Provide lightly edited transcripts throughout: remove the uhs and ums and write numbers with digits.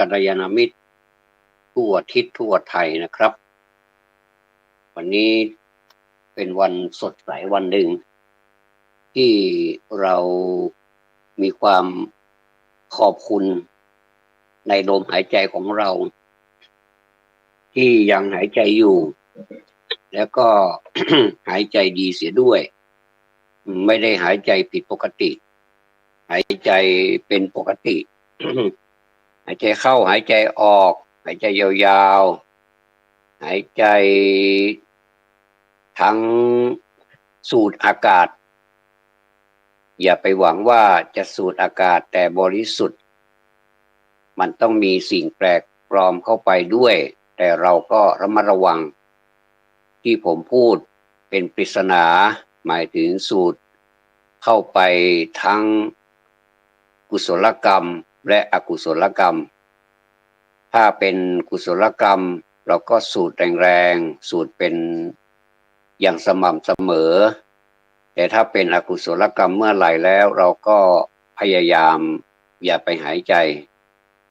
กัลยาณมิตรทั่วทิศทั่วไทยนะครับวันนี้เป็นวันสดใสวันหนึ่งที่เรามีความขอบคุณในลมหายใจของเราที่ยังหายใจอยู่แล้วก็ หายใจดีเสียด้วยไม่ได้หายใจผิดปกติหายใจเป็นปกติ หายใจเข้าหายใจออกหายใจยาวๆหายใจทั้งสูดอากาศอย่าไปหวังว่าจะสูดอากาศแต่บริสุทธิ์มันต้องมีสิ่งแปลกปลอมเข้าไปด้วยแต่เราก็ระมัดระวังที่ผมพูดเป็นปริศนาหมายถึงสูดเข้าไปทั้งกุศลกรรมและอกุศลกรรมถ้าเป็นกุศลกรรมเราก็สูดแรงๆสูดเป็นอย่างสม่ำเสมอแต่ถ้าเป็นอกุศลกรรมเมื่อไหร่แล้วเราก็พยายามอย่าไปหายใจ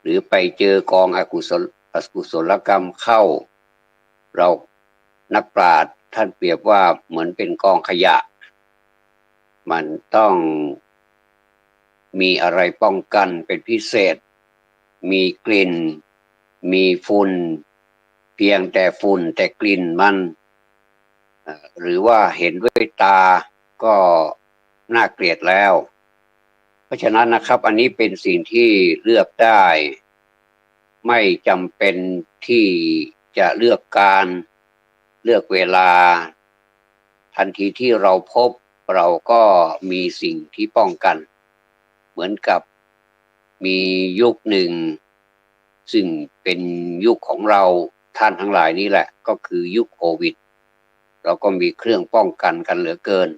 หรือไปเจอกองอกุศลกรรมเข้าเรานักปราชญ์ท่านเปรียบว่าเหมือนเป็นกองขยะมันต้องมีอะไรป้องกันเป็นพิเศษมีกลิ่นมีฝุ่นเพียงแต่ฝุ่นแต่กลิ่นมันหรือว่าเห็นด้วยตาก็น่าเกลียดแล้วเพราะฉะนั้นนะครับอันนี้เป็นสิ่งที่เลือกได้ไม่จำเป็นที่จะเลือกการเลือกเวลาทันทีที่เราพบเราก็มีสิ่งที่ป้องกันเหมือนกับมียุคหนึ่งซึ่งเป็นยุคของเราท่านทั้งหลายนี่แหละก็คือยุคโควิดเราก็มีเครื่องป้องกันกันเหลือเกิน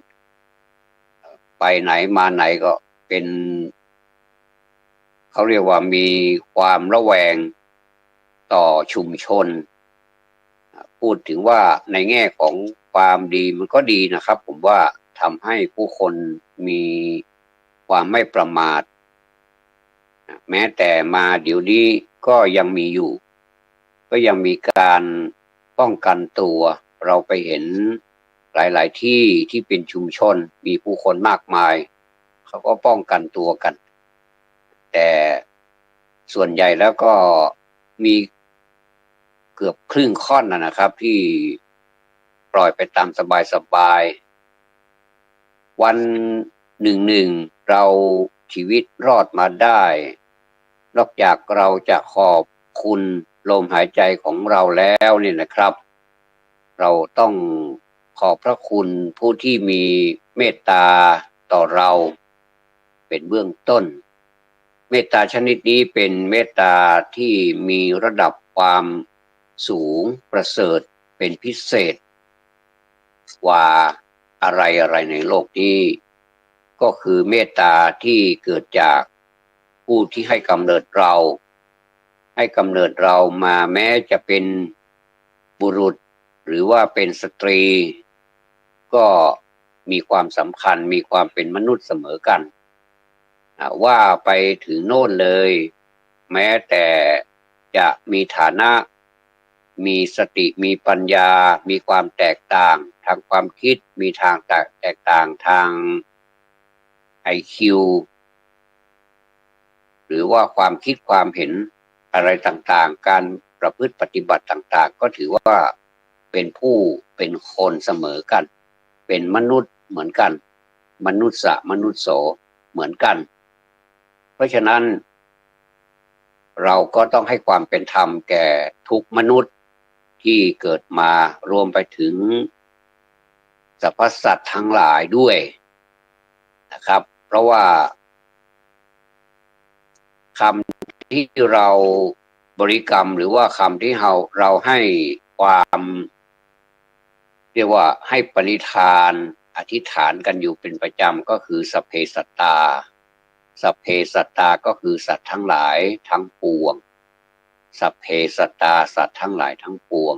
ไปไหนมาไหนก็เป็นเขาเรียกว่ามีความระแวงต่อชุมชนพูดถึงว่าในแง่ของความดีมันก็ดีนะครับผมว่าทำให้ผู้คนมีความไม่ประมาทแม้แต่มาเดี๋ยวนี้ก็ยังมีอยู่ก็ยังมีการป้องกันตัวเราไปเห็นหลายๆที่ที่เป็นชุมชนมีผู้คนมากมายเขาก็ป้องกันตัวกันแต่ส่วนใหญ่แล้วก็มีเกือบครึ่งค่อนนะครับที่ปล่อยไปตามสบายๆวันหนึ่งเราชีวิตรอดมาได้นอกจากเราจะขอบคุณลมหายใจของเราแล้วเนี่ยนะครับเราต้องขอบพระคุณผู้ที่มีเมตตาต่อเราเป็นเบื้องต้นเมตตาชนิดนี้เป็นเมตตาที่มีระดับความสูงประเสริฐเป็นพิเศษกว่าอะไรในโลกนี้ก็คือเมตตาที่เกิดจากผู้ที่ให้กำเนิดเรามาแม้จะเป็นบุรุษหรือว่าเป็นสตรีก็มีความสำคัญมีความเป็นมนุษย์เสมอกันว่าไปถึงโน่นเลยแม้แต่จะมีฐานะมีสติมีปัญญามีความแตกต่างทางความคิดมีทางแตกต่างทาง IQ หรือว่าความคิดความเห็นอะไรต่างๆการประพฤติปฏิบัติต่างๆก็ถือว่าเป็นผู้เป็นคนเสมอกันเป็นมนุษย์เหมือนกันมนุษย์โสเหมือนกันเพราะฉะนั้นเราก็ต้องให้ความเป็นธรรมแก่ทุกมนุษย์ที่เกิดมารวมไปถึงสรรพสัตว์ทั้งหลายด้วยนะครับเพราะว่าคำที่เราบริกรรมหรือว่าคำที่เราให้ความเรียกว่าให้ปณิธานอธิษฐานกันอยู่เป็นประจำก็คือสัพเพสัตตาสัพเพสัตตาก็คือสัตว์ทั้งหลายทั้งปวงสัพเพสัตตาสัตว์ทั้งหลายทั้งปวง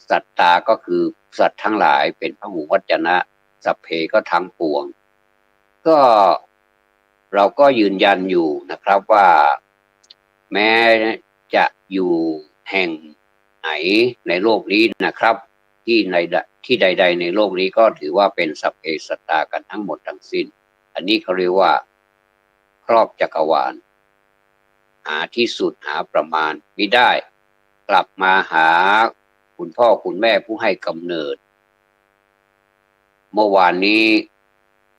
สัตตาก็คือสัตว์ทั้งหลายเป็นพหูวจนะสัพเพก็ทั้งปวงก็เราก็ยืนยันอยู่นะครับว่าแม้ จะอยู่แห่งไหนในโลกนี้นะครับที่ใดๆในโลกนี้ก็ถือว่าเป็นสัพเพสัตตากันทั้งหมดทั้งสิ้นอันนี้เขาเรียกว่าครอบจักรวาลหาที่สุดหาประมาณไม่ได้กลับมาหาคุณพ่อคุณแม่ผู้ให้กำเนิดเมื่อวานนี้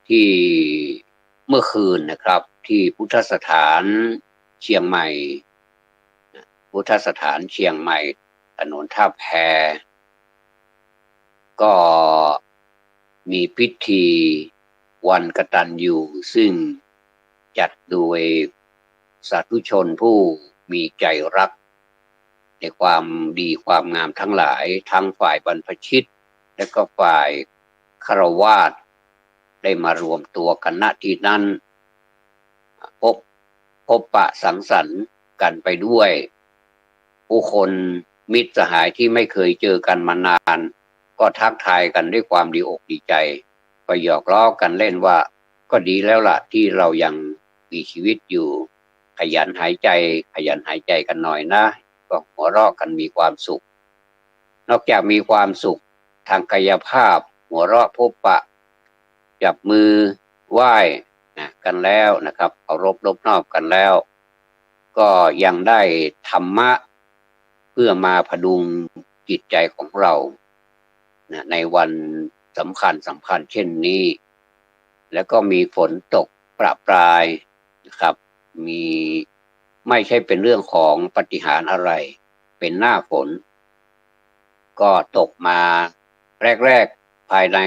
ที่เมื่อคืนนะครับที่พุทธสถานเชียงใหม่พุทธสถานเชียงใหม่ถนนท่าแพก็มีพิธีวันกตัญญูซึ่งจัดโดยสาธุชนผู้มีใจรักในความดีความงามทั้งหลายทั้งฝ่ายบรรพชิตและก็ฝ่ายฆราวาสได้มารวมตัวกันณที่นั้นพบปะสังสรรค์กันไปด้วยผู้คนมิตรสหายที่ไม่เคยเจอกันมานานก็ทักทายกันด้วยความดีอกดีใจก็หยอกล้อกันเล่นว่าก็ดีแล้วล่ะที่เรายังมีชีวิตอยู่ขยันหายใจกันหน่อยนะก็หัวเราะกันมีความสุขนอกจากมีความสุขทางกายภาพหัวเราะพบปะจับมือไหว้กันแล้วนะครับเคารพนอบกันแล้วก็ยังได้ธรรมะเพื่อมาพดุงจิตใจของเราในวันสำคัญเช่นนี้แล้วก็มีฝนตกประปรายนะครับมีไม่ใช่เป็นเรื่องของปาฏิหาริย์อะไรเป็นหน้าฝนก็ตกมาแรกภายใน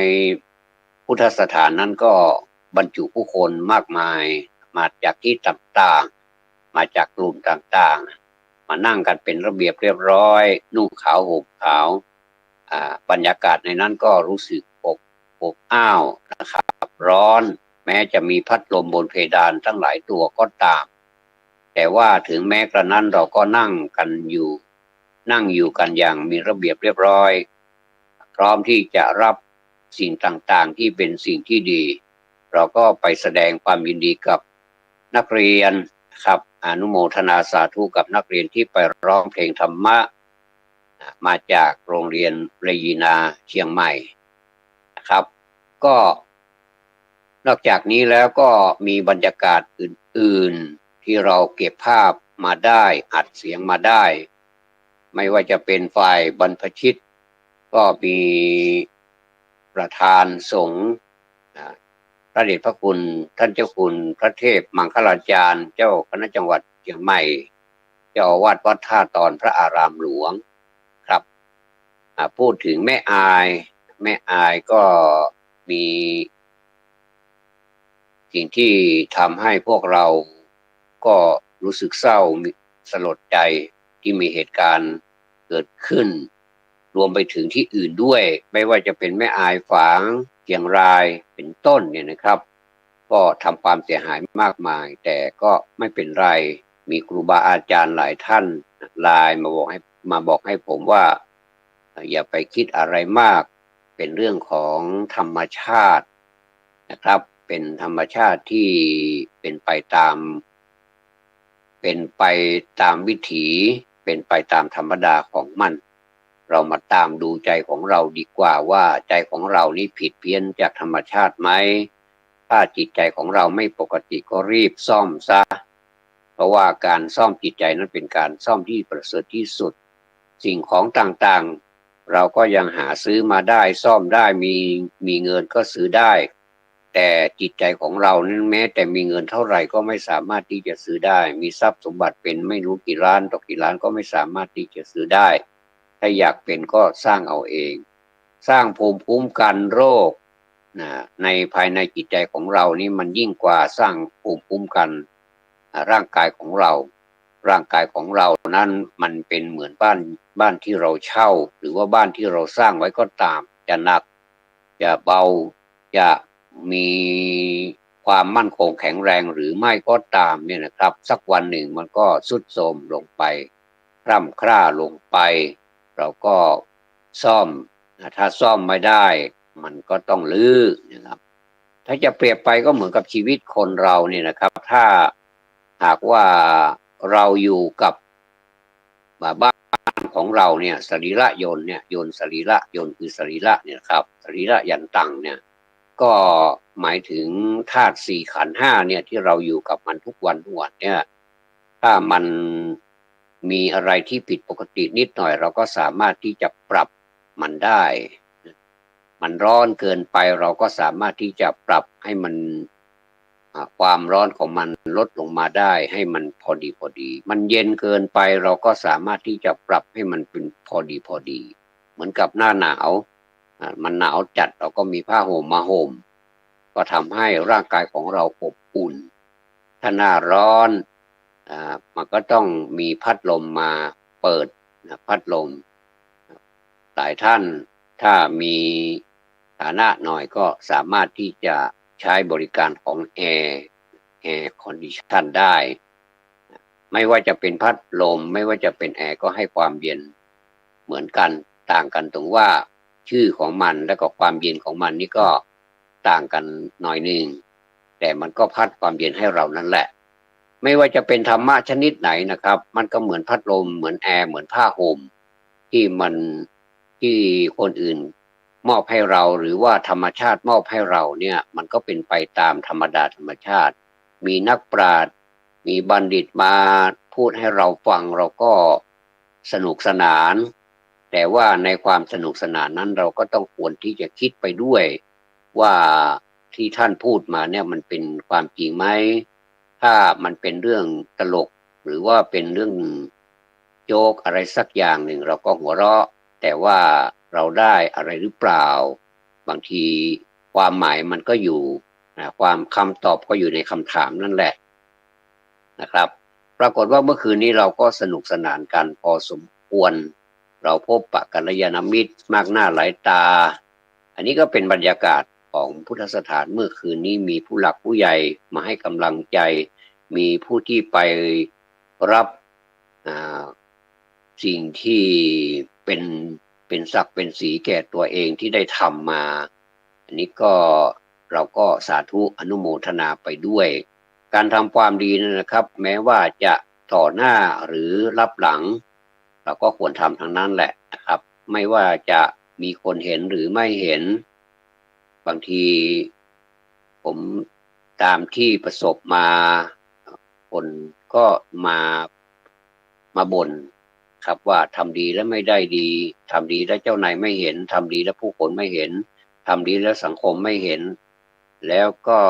พุทธสถานนั้นก็บรรจุผู้คนมากมายมาจากที่ต่างๆมาจากกลุ่มต่างๆมานั่งกันเป็นระเบียบเรียบร้อยนุ่งขาวห่มขาวบรรยากาศในนั้นก็รู้สึกอบอ้าวนะครับร้อนแม้จะมีพัดลมบนเพดานทั้งหลายตัวก็ตามแต่ว่าถึงแม้กระนั้นเราก็นั่งอยู่กันอย่างมีระเบียบเรียบร้อยพร้อมที่จะรับสิ่งต่างๆที่เป็นสิ่งที่ดีเราก็ไปแสดงความยินดีกับนักเรียนครับอนุโมทนาสาธุกับนักเรียนที่ไปร้องเพลงธรรมะมาจากโรงเรียนเรยีนาเชียงใหม่นะครับก็นอกจากนี้แล้วก็มีบรรยากาศอื่นๆที่เราเก็บภาพมาได้อัดเสียงมาได้ไม่ว่าจะเป็นฝ่ายบรรพชิตก็มีประธานสงฆ์พระเดชพระคุณท่านเจ้าคุณพระเทพมังคลาจารย์เจ้าคณะจังหวัดเชียงใหม่เจ้าอาวาสวัดท่าตอนพระอารามหลวงครับพูดถึงแม่อายก็มีสิ่งที่ทำให้พวกเราก็รู้สึกเศร้าสลดใจที่มีเหตุการณ์เกิดขึ้นรวมไปถึงที่อื่นด้วยไม่ว่าจะเป็นแม่อายฝางเชียงรายเป็นต้นเนี่ยนะครับก็ทำความเสียหายมากมายแต่ก็ไม่เป็นไรมีครูบาอาจารย์หลายท่านไลน์มาบอกให้ผมว่าอย่าไปคิดอะไรมากเป็นเรื่องของธรรมชาตินะครับเป็นธรรมชาติที่เป็นไปตามวิถีเป็นไปตามธรรมดาของมันเรามาตามดูใจของเราดีกว่าว่าใจของเรานี่ผิดเพี้ยนจากธรรมชาติไหมถ้าจิตใจของเราไม่ปกติก็รีบซ่อมซะเพราะว่าการซ่อมจิตใจนั้นเป็นการซ่อมที่ประเสริฐที่สุดสิ่งของต่างๆเราก็ยังหาซื้อมาได้ซ่อมได้มีเงินก็ซื้อได้แต่จิตใจของเรานั้นแม้แต่มีเงินเท่าไหร่ก็ไม่สามารถที่จะซื้อได้มีทรัพย์สมบัติเป็นไม่รู้กี่ล้านต่อกี่ล้านก็ไม่สามารถที่จะซื้อได้ถ้าอยากเป็นก็สร้างเอาเองสร้างภูมิคุ้มกันโรคในภายในจิตใจของเรานี่มันยิ่งกว่าสร้างภูมิคุ้มกันร่างกายของเรานั้นมันเป็นเหมือนบ้านที่เราเช่าหรือว่าบ้านที่เราสร้างไว้ก็ตามจะหนักจะเบาจะมีความมั่นคงแข็งแรงหรือไม่ก็ตามเนี่ยนะครับสักวันหนึ่งมันก็ทรุดโทรมลงไปคร่ำคร่าลงไปเราก็ซ่อมถ้าซ่อมไม่ได้มันก็ต้องลื้อนะครับถ้าจะเปรียบไปก็เหมือนกับชีวิตคนเราเนี่ยนะครับถ้าหากว่าเราอยู่กับ บ้านของเราเนี่ยสรีระยนต์เนี่ยยนต์สรีระยนต์คือสรีระเนี่ยครับสรีระยันตังเนี่ยก็หมายถึงธาตุสี่ขันธ์ห้าเนี่ยที่เราอยู่กับมันทุกวันเนี่ยถ้ามันมีอะไรที่ผิดปกตินิดหน่อยเราก็สามารถที่จะปรับมันได้มันร้อนเกินไปเราก็สามารถที่จะปรับให้มันความร้อนของมันลดลงมาได้ให้มันพอดีมันเย็นเกินไปเราก็สามารถที่จะปรับให้มันเป็นพอดีเหมือนกับหน้าหนาวมันหนาวจัดเราก็มีผ้าห่มมาห่มก็ทำให้ร่างกายของเราอบอุ่นถ้าหน้าร้อนมันก็ต้องมีพัดลมมาเปิดพัดลมหลายท่านถ้ามีฐานะหน่อยก็สามารถที่จะใช้บริการของแอร์คอนดิชันได้ไม่ว่าจะเป็นพัดลมไม่ว่าจะเป็นแอร์ก็ให้ความเย็นเหมือนกันต่างกันตรงว่าชื่อของมันและก็ความเย็นของมันนี่ก็ต่างกันหน่อยนึงแต่มันก็พัดความเย็นให้เรานั่นแหละไม่ว่าจะเป็นธรรมะชนิดไหนนะครับมันก็เหมือนพัดลมเหมือนแอร์เหมือนผ้าห่มที่คนอื่นมอบให้เราหรือว่าธรรมชาติมอบให้เราเนี่ยมันก็เป็นไปตามธรรมดาธรรมชาติมีนักปราชญ์มีบัณฑิตมาพูดให้เราฟังเราก็สนุกสนานแต่ว่าในความสนุกสนานนั้นเราก็ต้องควรที่จะคิดไปด้วยว่าที่ท่านพูดมาเนี่ยมันเป็นความจริงไหมถ้ามันเป็นเรื่องตลกหรือว่าเป็นเรื่องโจ๊กอะไรสักอย่างหนึ่งเราก็หัวเราะแต่ว่าเราได้อะไรหรือเปล่าบางทีความหมายมันก็อยู่ความคำตอบก็อยู่ในคำถามนั่นแหละนะครับปรากฏว่าเมื่อคืนนี้เราก็สนุกสนานกันพอสมควรเราพบปะกัลยาณมิตรมากหน้าหลายตาอันนี้ก็เป็นบรรยากาศของพุทธสถานเมื่อคืนนี้มีผู้หลักผู้ใหญ่มาให้กำลังใจมีผู้ที่ไปรับสิ่งที่เป็นศักดิ์เป็นสีแก่ตัวเองที่ได้ทำมาอันนี้ก็เราก็สาธุอนุโมทนาไปด้วยการทำความดีนะครับแม้ว่าจะต่อหน้าหรือรับหลังเราก็ควรทำทั้งนั้นแหละนะครับไม่ว่าจะมีคนเห็นหรือไม่เห็นบางทีผมตามที่ประสบมาคนก็มาบ่นครับว่าทำดีแล้วไม่ได้ดีทำดีแล้วเจ้านายไม่เห็นทำดีแล้วผู้คนไม่เห็นทำดีแล้วสังคมไม่เห็นแล้วก็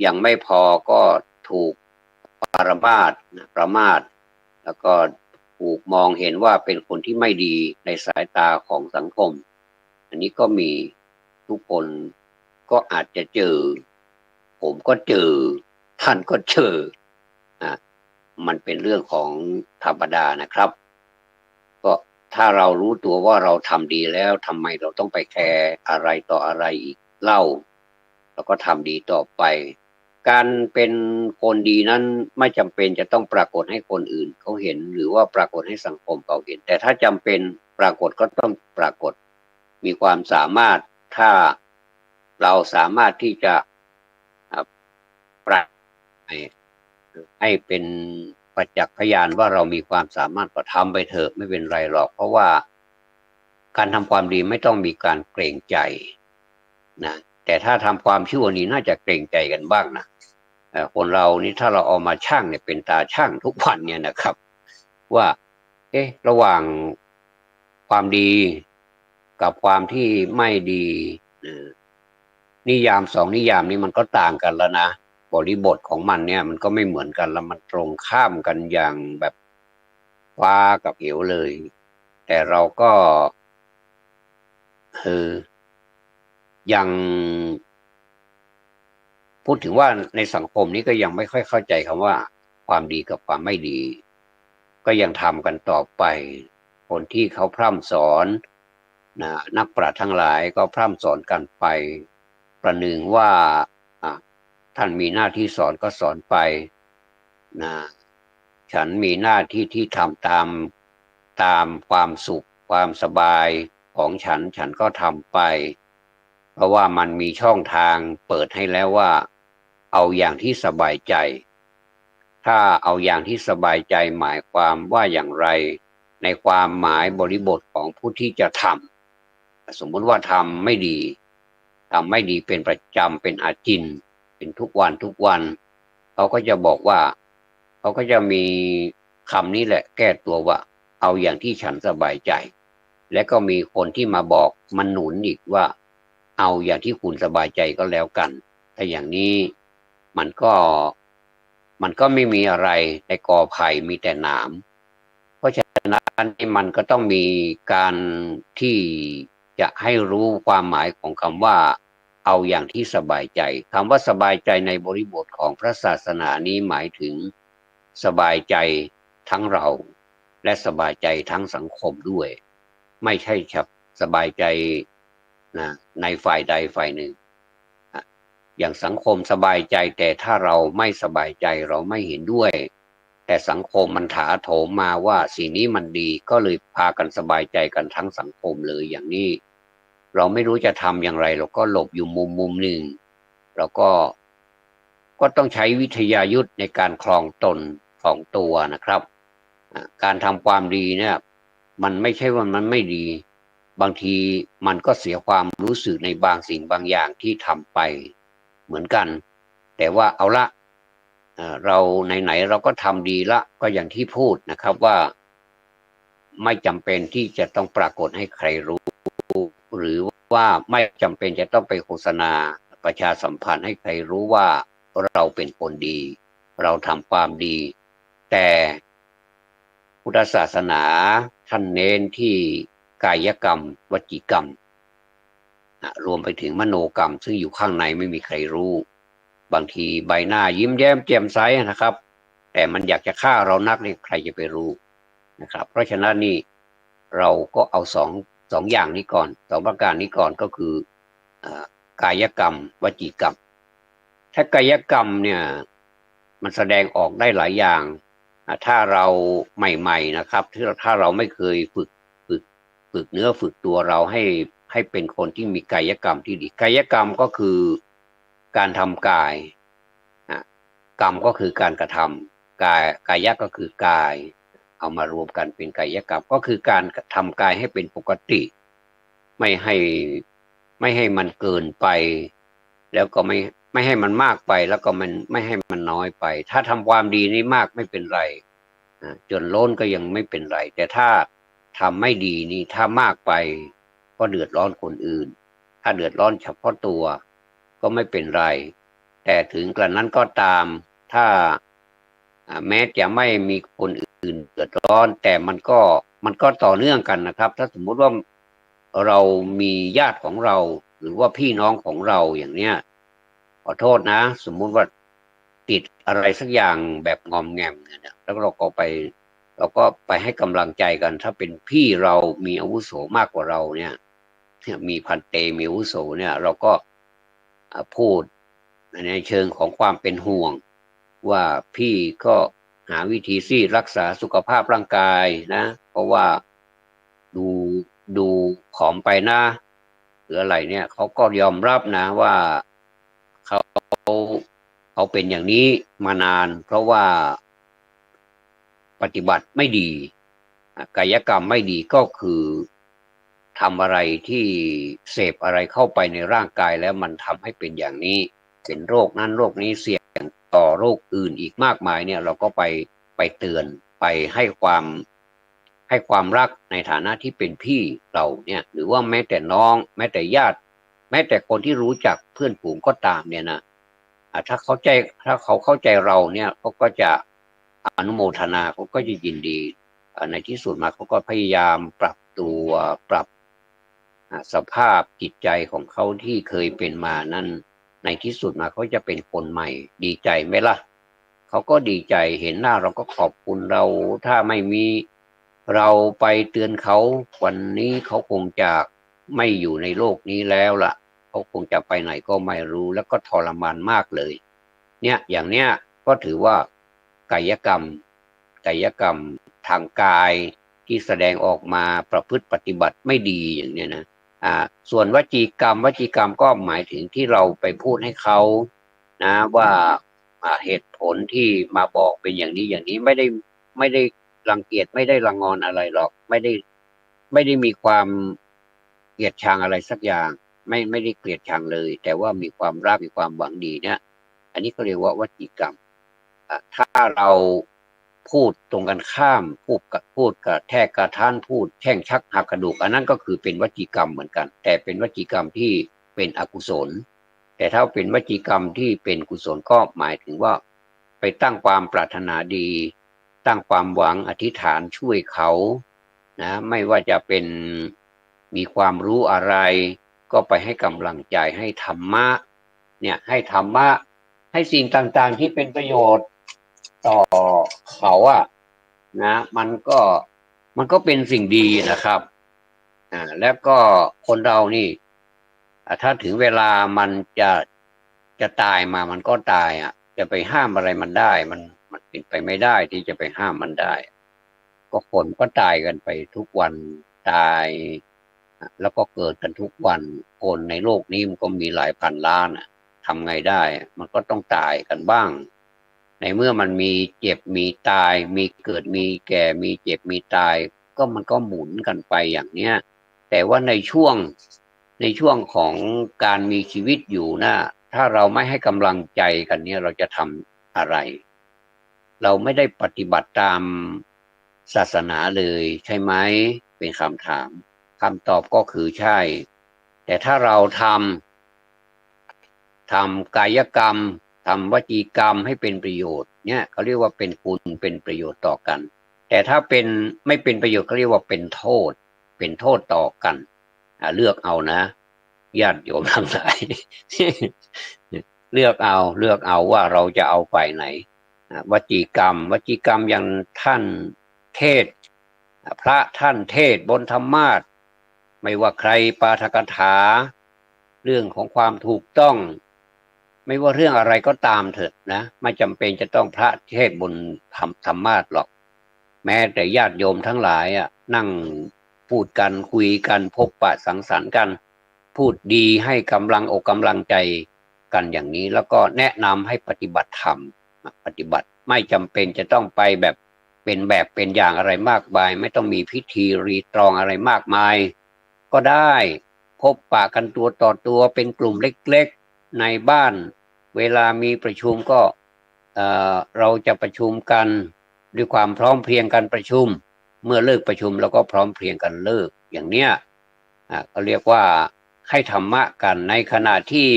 ยังไม่พอก็ถูกประมาทแล้วก็ถูกมองเห็นว่าเป็นคนที่ไม่ดีในสายตาของสังคมอันนี้ก็มีทุกคนก็อาจจะเจอผมก็เจอท่านก็เจอมันเป็นเรื่องของธรรมดานะครับก็ถ้าเรารู้ตัวว่าเราทำดีแล้วทำไมเราต้องไปแคร์อะไรต่ออะไรอีกเล่าแล้วก็ทำดีต่อไปการเป็นคนดีนั้นไม่จำเป็นจะต้องปรากฏให้คนอื่นเขาเห็นหรือว่าปรากฏให้สังคมเขาเห็นแต่ถ้าจำเป็นปรากฏก็ต้องปรากฏมีความสามารถถ้าเราสามารถที่จะปรากฏให้เป็นประจักษ์พยานว่าเรามีความสามารถก็ทำไปเถอะไม่เป็นไรหรอกเพราะว่าการทำความดีไม่ต้องมีการเกรงใจนะแต่ถ้าทำความชั่วนี้น่าจะเกรงใจกันบ้างนะคนเรานี่ถ้าเราเอามาชั่งเนี่ยเป็นตาชั่งทุกวันเนี่ยนะครับว่าระหว่างความดีกับความที่ไม่ดีนิยามสองนิยามนี้มันก็ต่างกันแล้วนะบริบทของมันเนี่ยมันก็ไม่เหมือนกันแล้วมันตรงข้ามกันอย่างแบบฟ้ากับเหวเลยแต่เราก็ยังพูดถึงว่าในสังคมนี้ก็ยังไม่ค่อยเข้าใจคำว่าความดีกับความไม่ดีก็ยังทำกันต่อไปคนที่เขาพร่ำสอนนักปราชญ์ทั้งหลายก็พร่ำสอนกันไปประหนึ่งว่าท่านมีหน้าที่สอนก็สอนไปฉันมีหน้าที่ที่ทำตามความสุขความสบายของฉันก็ทำไปเพราะว่ามันมีช่องทางเปิดให้แล้วว่าเอาอย่างที่สบายใจถ้าเอาอย่างที่สบายใจหมายความว่าอย่างไร ในความหมายบริบทของผู้ที่จะทำสมมุติว่าทำไม่ดีเป็นประจำเป็นอาจินเป็นทุกวันเขาก็จะบอกว่าเขาก็จะมีคำนี้แหละแก้ตัวว่าเอาอย่างที่ฉันสบายใจและก็มีคนที่มาบอกมันหนุนอีกว่าเอาอย่างที่คุณสบายใจก็แล้วกันถ้าอย่างนี้มันก็ไม่มีอะไรในกอไผ่มีแต่หนามเพราะฉะนั้นมันก็ต้องมีการที่จะให้รู้ความหมายของคำว่าเอาอย่างที่สบายใจคำว่าสบายใจในบริบทของพระศาสนานี้หมายถึงสบายใจทั้งเราและสบายใจทั้งสังคมด้วยไม่ใช่สบายใจนะในฝ่ายใดฝ่ายหนึ่งอย่างสังคมสบายใจแต่ถ้าเราไม่สบายใจเราไม่เห็นด้วยแต่สังคมมันถาโถมมาว่าสิ่งนี้มันดีก็เลยพากันสบายใจกันทั้งสังคมเลยอย่างนี้เราไม่รู้จะทำอย่างไรเราก็หลบอยู่มุมหนึ่งเราก็ต้องใช้วิทยายุทธในการครองตนของตัวนะครับการทำความดีเนี่ยมันไม่ใช่ว่ามันไม่ดีบางทีมันก็เสียความรู้สึกในบางสิ่งบางอย่างที่ทำไปเหมือนกันแต่ว่าเอาละเราไหนๆเราก็ทำดีละก็อย่างที่พูดนะครับว่าไม่จำเป็นที่จะต้องปรากฏให้ใครรู้หรือว่าไม่จำเป็นจะต้องไปโฆษณาประชาสัมพันธ์ให้ใครรู้ว่าเราเป็นคนดีเราทำความดีแต่พุทธศาสนาท่านเน้นที่กายกรรมวจีกรรมรวมไปถึงมโนกรรมซึ่งอยู่ข้างในไม่มีใครรู้บางทีใบหน้ายิ้มแย้มแจ่มใสนะครับแต่มันอยากจะฆ่าเรานักนี่ใครจะไปรู้นะครับเพราะฉะนั้นนี่เราก็เอาสองอย่างนี้ก่อนสองประการนี้ก่อนก็คือกายกรรมวจีกรรมถ้ากายกรรมเนี่ยมันแสดงออกได้หลายอย่างถ้าเราใหม่ๆนะครับถ้าเราไม่เคยฝึกเนื้อฝึกตัวเราให้เป็นคนที่มีกายกรรมที่ดีกายกรรมก็คือการทำกายกรรมก็คือการกระทำกายก็คือกายเอามารวมกันเป็นกายกรรมก็คือการทำกายให้เป็นปกติไม่ให้มันเกินไปแล้วก็ไม่ให้มันมากไปแล้วก็มันไม่ให้มันน้อยไปถ้าทำความดีนี่มากไม่เป็นไรจนล้นก็ยังไม่เป็นไรแต่ถ้าทำไม่ดีนี่ถ้ามากไปก็เดือดร้อนคนอื่นถ้าเดือดร้อนเฉพาะตัวก็ไม่เป็นไรแต่ถึงกระนั้นก็ตามถ้าแม้จะไม่มีคนอื่นเดือดร้อนแต่มันก็ต่อเนื่องกันนะครับถ้าสมมุติว่าเรามีญาติของเราหรือว่าพี่น้องของเราอย่างเนี้ยขอโทษนะสมมุติว่าติดอะไรสักอย่างแบบงอมแงมเนี่ยแล้วเราก็ไปให้กำลังใจกันถ้าเป็นพี่เรามีอาวุโสมากกว่าเราเนี่ยมีพันเตมีอาวุโสเนี่ยเราก็พูดในเชิงของความเป็นห่วงว่าพี่ก็หาวิธีที่รักษาสุขภาพร่างกายนะเพราะว่าดูผอมไปนะหรืออะไรเนี่ยเขาก็ยอมรับนะว่าเขาเป็นอย่างนี้มานานเพราะว่าปฏิบัติไม่ดีกายกรรมไม่ดีก็คือทำอะไรที่เสพอะไรเข้าไปในร่างกายแล้วมันทำให้เป็นอย่างนี้เป็นโรคนั้นโรคนี้เสี่ยงต่อโรคอื่นอีกมากมายเนี่ยเราก็ไปเตือนไปให้ความรักในฐานะที่เป็นพี่เราเนี่ยหรือว่าแม้แต่น้องแม้แต่ญาติแม้แต่คนที่รู้จักเพื่อนฝูงก็ตามเนี่ยนะถ้าเขาเข้าใจเราเนี่ยเขาก็จะอนุโมทนาเขาก็จะยินดีในที่สุดมาเขาก็พยายามปรับตัวปรับสภาพจิตใจของเขาที่เคยเป็นมานั้นในที่สุดมาเขาจะเป็นคนใหม่ดีใจไหมล่ะเขาก็ดีใจเห็นหน้าเราก็ขอบคุณเราถ้าไม่มีเราไปเตือนเขาวันนี้เขาคงจะไม่อยู่ในโลกนี้แล้วล่ะเขาคงจะไปไหนก็ไม่รู้แล้วก็ทรมานมากเลยเนี่ยอย่างเนี้ยก็ถือว่ากายกรรมทางกายที่แสดงออกมาประพฤติปฏิบัติไม่ดีอย่างเนี้ยนะส่วนวจีกรรมก็หมายถึงที่เราไปพูดให้เขานะว่าเหตุผลที่มาบอกเป็นอย่างนี้ไม่ได้ รังเกียจไม่ได้รังงอนอะไรหรอกไม่ได้มีความเกลียดชังอะไรสักอย่างไม่ได้เกลียดชังเลย แต่ว่ามีความรักมีความหวังดีเนี่ยอันนี้เขาเรียกว่าวจีกรรมถ้าเราพูดตรงกันข้ามพูดกับแทกกระท่านพูดแช่งชักหักกระดูกอันนั้นก็คือเป็นวจีกรรมเหมือนกันแต่เป็นวจีกรรมที่เป็นอกุศลแต่ถ้าเป็นวจีกรรมที่เป็นกุศลก็หมายถึงว่าไปตั้งความปรารถนาดีตั้งความหวังอธิษฐานช่วยเขานะไม่ว่าจะเป็นมีความรู้อะไรก็ไปให้กำลังใจให้ธรรมะเนี่ยให้ธรรมะให้สิ่งต่างๆที่เป็นประโยชน์ต่อเขาอะนะมันก็เป็นสิ่งดีนะครับแล้วก็คนเรานี่ถ้าถึงเวลามันจะตายมามันก็ตายจะไปห้ามอะไรมันได้มันเป็นไปไม่ได้ที่จะไปห้ามมันได้ก็คนก็ตายกันไปทุกวันตายแล้วก็เกิดกันทุกวันคนในโลกนี้มันก็มีหลายพันล้านทำไงได้มันก็ต้องตายกันบ้างในเมื่อมันมีเจ็บมีตายมีเกิดมีแก่มีเจ็บมีตายก็มันก็หมุนกันไปอย่างเนี้ยแต่ว่าในช่วงของการมีชีวิตอยู่นะถ้าเราไม่ให้กำลังใจกันเนี่ยเราจะทำอะไรเราไม่ได้ปฏิบัติตามศาสนาเลยใช่ไหมเป็นคำถามคำตอบก็คือใช่แต่ถ้าเราทำกายกรรมทำวจีกรรมให้เป็นประโยชน์เนี่ยเขาเรียกว่าเป็นคุณเป็นประโยชน์ต่อกันแต่ถ้าเป็นไม่เป็นประโยชน์เขาเรียกว่าเป็นโทษต่อกันเลือกเอานะญาติโยมทั้งหลาย เลือกเอาว่าเราจะเอาฝ่ายไหนวจีกรรมอย่างท่านเทศพระท่านเทศบนธรรมาสน์ไม่ว่าใครปาฐกถาเรื่องของความถูกต้องไม่ว่าเรื่องอะไรก็ตามเถิดนะไม่จำเป็นจะต้องพระเทศบนธรรมาสน์หรอกแม้แต่ญาติโยมทั้งหลายนั่งพูดกันคุยกันพบปะสังสรรค์กันพูดดีให้กำลังอกกำลังใจกันอย่างนี้แล้วก็แนะนำให้ปฏิบัติธรรมปฏิบัติไม่จำเป็นจะต้องไปเป็นอย่างอะไรมากมายไม่ต้องมีพิธีรีตรองอะไรมากมายก็ได้พบปะกันตัวต่อตัวเป็นกลุ่มเล็กๆในบ้านเวลามีประชุมก็เราจะประชุมกันด้วยความพร้อมเพรียงกันประชุมเมื่อเลิกประชุมเราก็พร้อมเพรียงกันเลิกอย่างเนี้ยก็เรียกว่าให้ธรรมะกันในขณะที่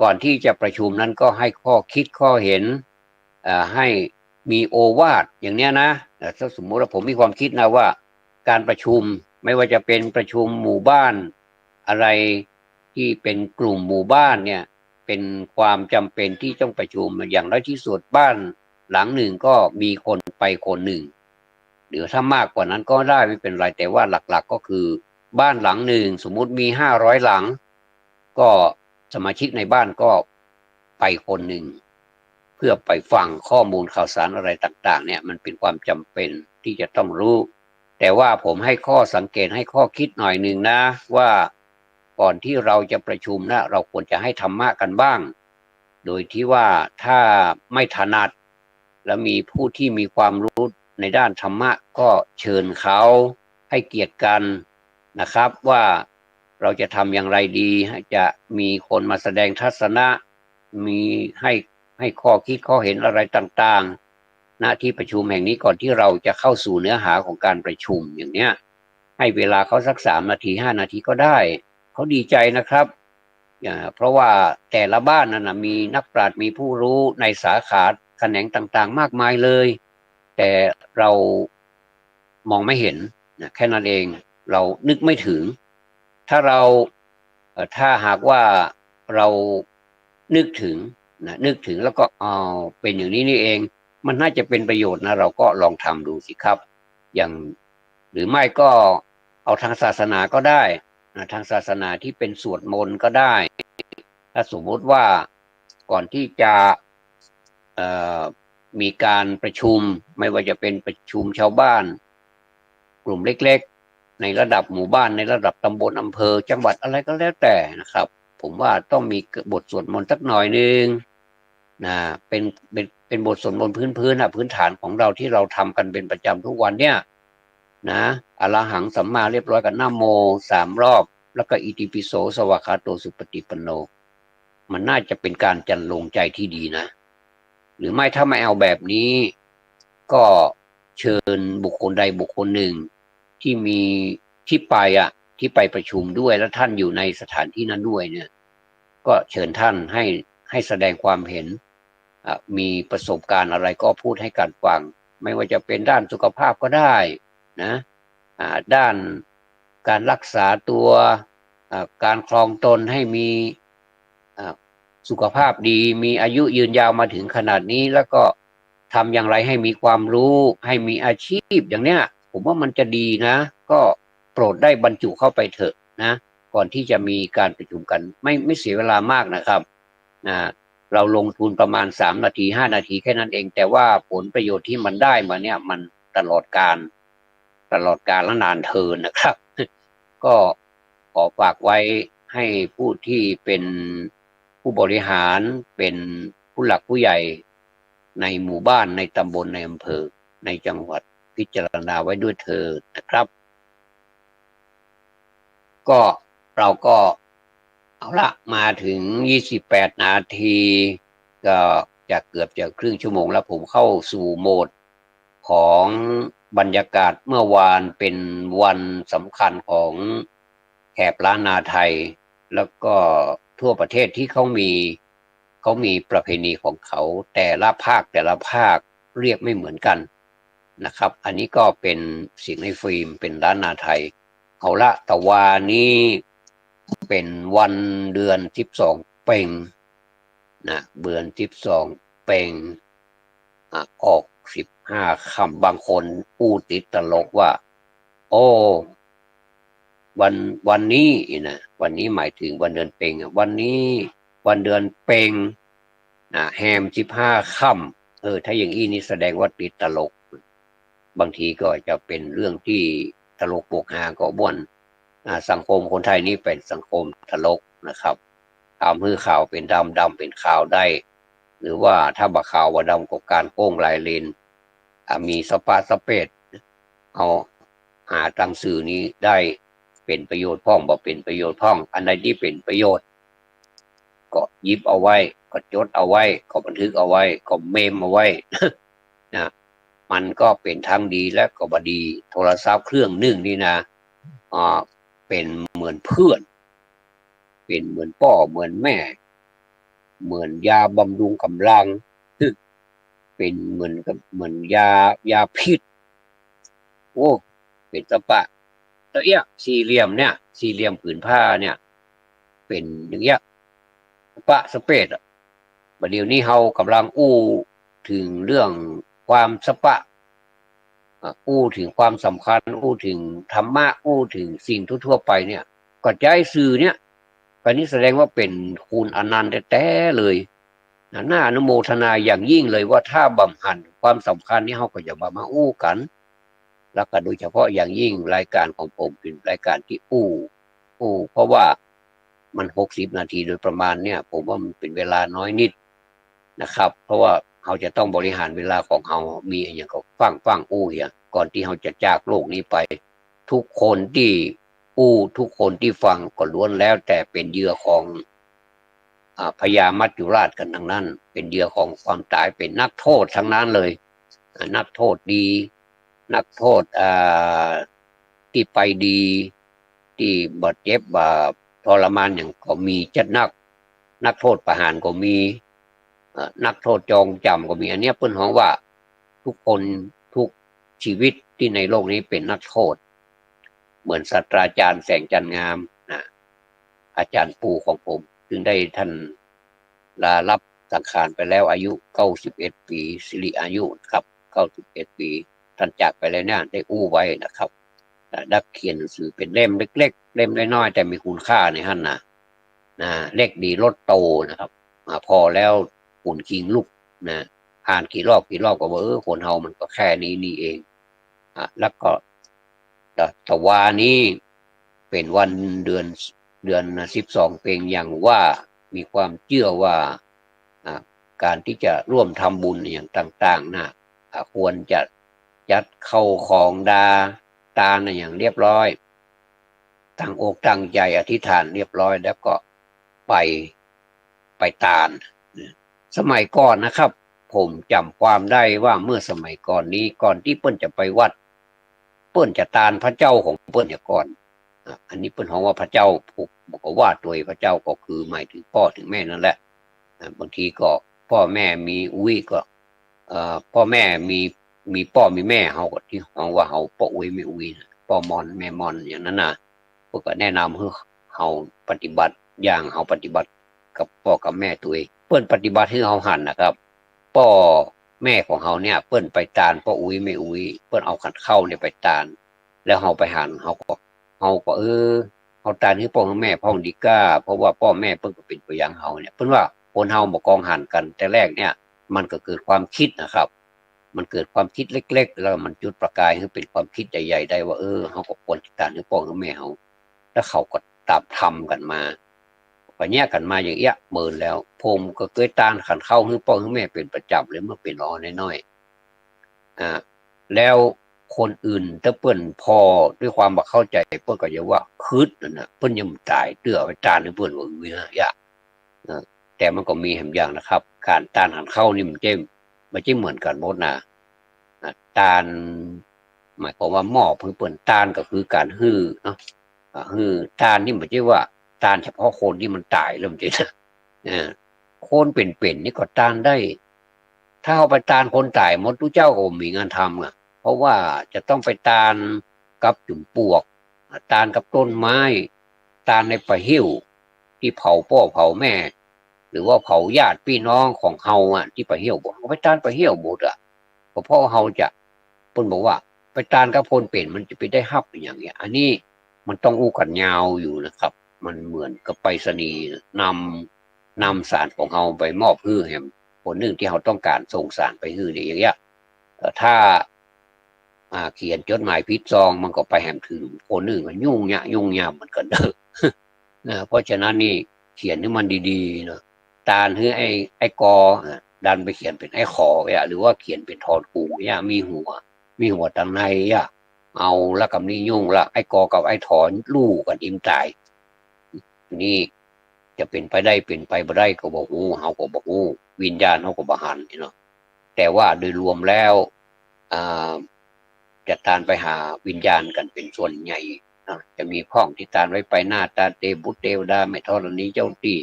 ก่อนที่จะประชุมนั้นก็ให้ข้อคิดข้อเห็นให้มีโอวาทอย่างเนี้ยนะถ้าสมมุติว่าผมมีความคิดนะว่าการประชุมไม่ว่าจะเป็นประชุมหมู่บ้านอะไรที่เป็นกลุ่มหมู่บ้านเนี่ยเป็นความจำเป็นที่ต้องประชุมอย่างน้อยที่สุดบ้านหลังหนึ่งก็มีคนไปคนหนึ่งหรือถ้ามากกว่านั้นก็ได้ไม่เป็นไรแต่ว่าหลักๆก็คือบ้านหลังหนึ่งสมมุติมี500หลังก็สมาชิกในบ้านก็ไปคนหนึ่งเพื่อไปฟังข้อมูลข่าวสารอะไรต่างๆเนี่ยมันเป็นความจำเป็นที่จะต้องรู้แต่ว่าผมให้ข้อสังเกตให้ข้อคิดหน่อยหนึ่งนะว่าก่อนที่เราจะประชุมนะเราควรจะให้ธรรมะกันบ้างโดยที่ว่าถ้าไม่ถนัดและมีผู้ที่มีความรู้ในด้านธรรมะก็เชิญเขาให้เกียรติกันนะครับว่าเราจะทำอย่างไรดีจะมีคนมาแสดงทัศนะมีให้ข้อคิดข้อเห็นอะไรต่างๆณที่ประชุมแห่งนี้ก่อนที่เราจะเข้าสู่เนื้อหาของการประชุมอย่างเนี้ยให้เวลาเขาสัก3 นาที5 นาทีก็ได้เขาดีใจนะครับเพราะว่าแต่ละบ้านนั้นมีนักปราชญ์มีผู้รู้ในสาขาแขนงต่างๆมากมายเลยแต่เรามองไม่เห็นแค่นั้นเองเรานึกไม่ถึงถ้าหากว่าเรานึกถึงแล้วก็เป็นอย่างนี้นี่เองมันน่าจะเป็นประโยชน์นะเราก็ลองทำดูสิครับอย่างหรือไม่ก็เอาทางศาสนาก็ได้ทางศาสนาที่เป็นสวดมนต์ก็ได้ถ้าสมมติว่าก่อนที่จะมีการประชุมไม่ว่าจะเป็นประชุมชาวบ้านกลุ่มเล็กๆในระดับหมู่บ้านในระดับตำบลอำเภอจังหวัดอะไรก็แล้วแต่นะครับผมว่าต้องมีบทสวดมนต์สักหน่อยนึงนะเป็น เป็นบทสวดมนต์พื้นพื้นฐานของเราที่เราทำกันเป็นประจำทุกวันเนี่ยนะอรหังสัมมาเรียบร้อยกับนะโม3 รอบแล้วก็อิติปิโสสวากขาโตสุปฏิปันโนมันน่าจะเป็นการจันลงใจที่ดีนะหรือไม่ถ้าไม่เอาแบบนี้ก็เชิญบุคคลใดบุคคลหนึ่งที่มีที่ไปที่ไปประชุมด้วยแล้วท่านอยู่ในสถานที่นั้นด้วยเนี่ยก็เชิญท่านให้แสดงความเห็นมีประสบการณ์อะไรก็พูดให้กันฟังไม่ว่าจะเป็นด้านสุขภาพก็ได้นะด้านการรักษาตัวการครองตนให้มีสุขภาพดีมีอายุยืนยาวมาถึงขนาดนี้แล้วก็ทำอย่างไรให้มีความรู้ให้มีอาชีพอย่างเนี้ยผมว่ามันจะดีนะก็โปรดได้บรรจุเข้าไปเถอะนะก่อนที่จะมีการประชุมกันไม่เสียเวลามากนะครับเราลงทุนประมาณ3 นาที5 นาทีแค่นั้นเองแต่ว่าผลประโยชน์ที่มันได้มาเนี่ยมันตลอดการและนานเทินนะครับ ก็ขอฝากไว้ให้ผู้ที่เป็นผู้บริหารเป็นผู้หลักผู้ใหญ่ในหมู่บ้านในตำบลในอำเภอในจังหวัดพิจารณาไว้ด้วยเถิดนะครับก็เราก็เอาละมาถึง28 นาทีก็จะเกือบจะครึ่งชั่วโมงแล้วผมเข้าสู่โหมดของบรรยากาศเมื่อวานเป็นวันสำคัญของแถบล้านนาไทยแล้วก็ทั่วประเทศที่เขามีประเพณีของเขาแต่ละภาคเรียกไม่เหมือนกันนะครับอันนี้ก็เป็นเสียงในฟิล์มเป็นล้านนาไทยเอาละตะวานี้เป็นวันเดือน12เพ็งนะเดือน12เพ็งออก15ค่ำบางคนพูดติดตลกว่าโอ้วันนี้นะวันนี้หมายถึงวันเดือนเพ็งวันนี้วันเดือนเพ็งแฮม15ค่ำถ้าอย่างนี้นี่แสดงว่าติดตลกบางทีก็จะเป็นเรื่องที่ตลกโปกฮาก็บ่วนสังคมคนไทยนี่เป็นสังคมตลกนะครับทำให้ข่าวเป็นดำเป็นข่าวได้หรือว่าถ้าบ่ข่าวว่าดำก็การโก้งลายเลนมีสปาสเปดเอาหาตังสื่อนี้ได้เป็นประโยชน์พ่องบ่เป็นประโยชน์พ่องอันใดที่เป็นประโยชน์ก็หยิบเอาไว้ก็จดเอาไว้ก็บันทึกเอาไว้ก็เมมเอาไว้นะมันก็เป็นทั้งดีและก็บ่ดีโทรศัพท์เครื่องหนึ่งนี่นะเป็นเหมือนเพื่อนเป็นเหมือนพ่อเหมือนแม่เหมือนยาบำรุงกำลังเป็นเหมือนยาพิษโอ้เป็นสปะแล้วสี่เหลี่ยมเนี่ยสี่เหลี่ยมผืนผ้าเนี่ยเป็นอย่างเงี้ยสปะสเปดบัดเดี๋ยวนี้เฮากำลังอู้ถึงเรื่องความสปะอู้ถึงความสำคัญอู้ถึงธรรมะอู้ถึงสิ่งทั่วไปเนี่ยก็ใจสื่อเนี่ยอันนี้แสดงว่าเป็นคุณอนันต์แท้ๆเลยน่าอนุโมทนาอย่างยิ่งเลยว่าถ้าบำหันความสำคัญนี้เขาก็จะมาอู้กันแล้วก็โดยเฉพาะอย่างยิ่งรายการของผมเป็นรายการที่อู้เพราะว่ามัน60 นาทีโดยประมาณเนี่ยผมว่ามันเป็นเวลาน้อยนิดนะครับเพราะว่าเขาจะต้องบริหารเวลาของเขามีอย่างก็ฟังอย่างก่อนที่เขาจะจากโลกนี้ไปทุกคนที่ทุกคนที่ฟังก็ล้วนแล้วแต่เป็นเหยื่อของพญามัจจุราชกันทั้งนั้นเป็นเหยื่อของความตายเป็นนักโทษทั้งนั้นเลยนักโทษดีนักโทษที่ไปดีที่บาดเจ็บบาทรมานอย่างก็มีจัดนักโทษประหารก็มีนักโทษจองจำก็มีอันนี้เปิ้นฮ้องว่าทุกคนทุกชีวิตที่ในโลกนี้เป็นนักโทษเหมือนศาสตราจารย์แสงจันทร์งามอาจารย์ปู่ของผมจึงได้ท่านลารับสังขารไปแล้วอายุ91 ปีสิริอายุครับ91 ปีท่านจากไปแล้วเนี่ยได้ไว้นะครับได้เขียนหนังสือเป็นเล่มเล็กๆเล่มน้อยๆแต่มีคุณค่าในท่านนะเล็กดีรถโตนะครับพอแล้วปุ่นคิงลูกนะอ่านกี่รอบก็ว่าคนเฮามันก็แค่นี้นี่เองแล้วก็ตะวานี้เป็นวันเดือน12เพ็งอย่างว่ามีความเชื่อว่า การที่จะร่วมทำบุญอย่างต่างๆนะควรจะยัดเข้าของดาตานะอย่างเรียบร้อยตั้งอกตั้งใจอธิษฐานเรียบร้อยแล้วก็ไปไปตาลสมัยก่อนนะครับผมจำความได้ว่าเมื่อสมัยก่อนนี้ก่อนที่เปิ้นจะไปวัดเปิ้นจะตาลพระเจ้าของเปิ้นก่อนอันนี้เปิ้นของว่าพระเจ้าผูกบอกว่าตัวพระเจ้าก็คือหมายถึงพ่อถึงแม่นั่นแหละบางทีก็พ่อแม่มีอุ้ยก็พ่อแม่มีพ่อมีแม่เฮาก็ที่เฮาว่าเฮาพ่ออุ้ยแม่อุ้ยพ่อมอนแม่มอนอย่างนั้นน่ะพวกก็แนะนำให้เฮาปฏิบัติอย่างเฮาปฏิบัติกับพ่อกับแม่ตัวเองเปิ้นปฏิบัติให้เฮาหันนะครับพ่อแม่ของเฮาเนี่ยเปิ้นไปตาลพ่ออุ้ยแม่อุ้ยเปิ้นเอาขันเข้าเนี่ยไปตาลแล้วเฮาไปหันเฮาก็เฮาตาลให้พ่อกับแม่พ่อดีก้าเพราะว่าพ่อแม่เปิ้นก็เป็นตัวอย่างเฮาเนี่ยเปิ้นว่าคนเฮาบ่กองหันกันแต่แรกเนี่ยมันก็เกิดความคิดนะครับมันเกิดความคิดเล็กๆแล้วมันจุดประกายให้เป็นความคิดใหญ่ๆได้ว่าเฮาก็ควรตาลให้พ่อกับแม่เฮาแล้วเขาก็ตามทำกันมาพอแยกกันมาอย่างเอี้ยเมินแล้วผมก็เคยตานขันเข้าให้พ่อให้แม่เป็นประจำเลยเมื่อเป็นน้อยๆแล้วคนอื่นถ้าเปิ้นพอด้วยความบ่เข้าใจเปิ้นก็จะว่าคืดนั่นน่ะเปิ้นยังตายเตื้อไปตานให้เปิ้นว่าอย่าแต่มันก็มีแห่งอย่างนะครับการตานขันเข้านี่มันจะเหมือนกันหมดนะตานหมายความว่าหม้อเพิ่นเปิ้นตานก็คือการฮื้อเนาะฮื้อตานนี่ไม่ใช่ว่าตานเฉพาะคนที่มันตายแล้วมันจะคนเป็นนี่ก็ตานได้ถ้าเอาไปตานคนตายหมดทุกเจ้าก็มีงานทำอ่ะเพราะว่าจะต้องไปตานกับจุ่มปวกตานกับต้นไม้ตานในป่าหิ้วที่เผาพ่อเผาแม่หรือว่าเผาญาติพี่น้องของเฮาอ่ะที่ป่าหิ้วบอกเอาไปตานป่าหิ้วหมดอ่ะเพราะเฮาจะเพิ่นบอกว่าไปตานกับคนเป็นมันจะไปได้ฮับอย่างเงี้ยอันนี้มันต้องอู้กันยาวอยู่นะครับมันเหมือนกับไปรษณีย์นำสารของเฮาไปมอบให้แห่งคนหนึ่งที่เฮาต้องการส่งสารไปให้อย่างเงี้ยถ้าเขียนจดหมายผิดซองมันก็ไปแหมถึงคนหนึ่งมันยุ่งยากเหมือนกันเด้อนะเพราะฉะนั้นนี่เขียนให้มันดีๆเนาะตาลให้ไอ้กอดันไปเขียนเป็นไอ้ขอหรือว่าเขียนเป็นทอนกูมีหัวตังในเอาแล้วกับนี่ยุ่งละไอ้กอกับไอ้ถอนลู่กันอิ่มตายนี่จะเป็นไปได้เป็นไปบ่ได้ก็บอกเฮาก็บอกวิญญาณเฮาก็บ่หันเนาะแต่ว่าโดยรวมแล้วจะตานไปหาวิญญาณกันเป็นส่วนใหญ่จะมีข้องที่ตานไว้ไปหน้าตาเตบุตรเทวดาไม่ทอดนี้เจ้าตี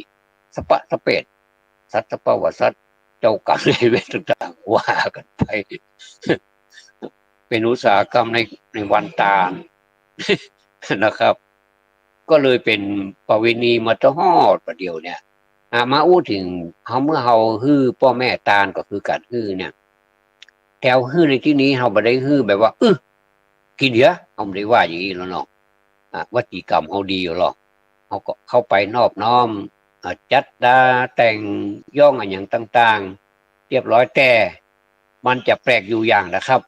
สปะสเปดสัตว์ปวสัตว์เจ้ากรรมในเวรต่างๆว่ากันไปเป็นอุตสาหกรรมในวันตาลนะครับ ก็เลยเป็นประเวณีมาตฮอดประเดี๋ยวเนี่ยมาอู้ถึงเมื่อเราฮื้อพ่อแม่ตาลก็คือการฮื้อเนี่ยแถวฮื้อในที่นี้เราไม่ได้ฮื้อแบบว่ากินเยอะเราไม่ได้ว่าอย่างนี้แล้วเนาะวจีกรรมเขาดีอยู่หรอกเขาก็เข้าไปนอบน้อมจัดดาแต่งย่องอย่างต่างๆเรียบร้อยแต่มันจะแปลกอยู่อย่างนะครับ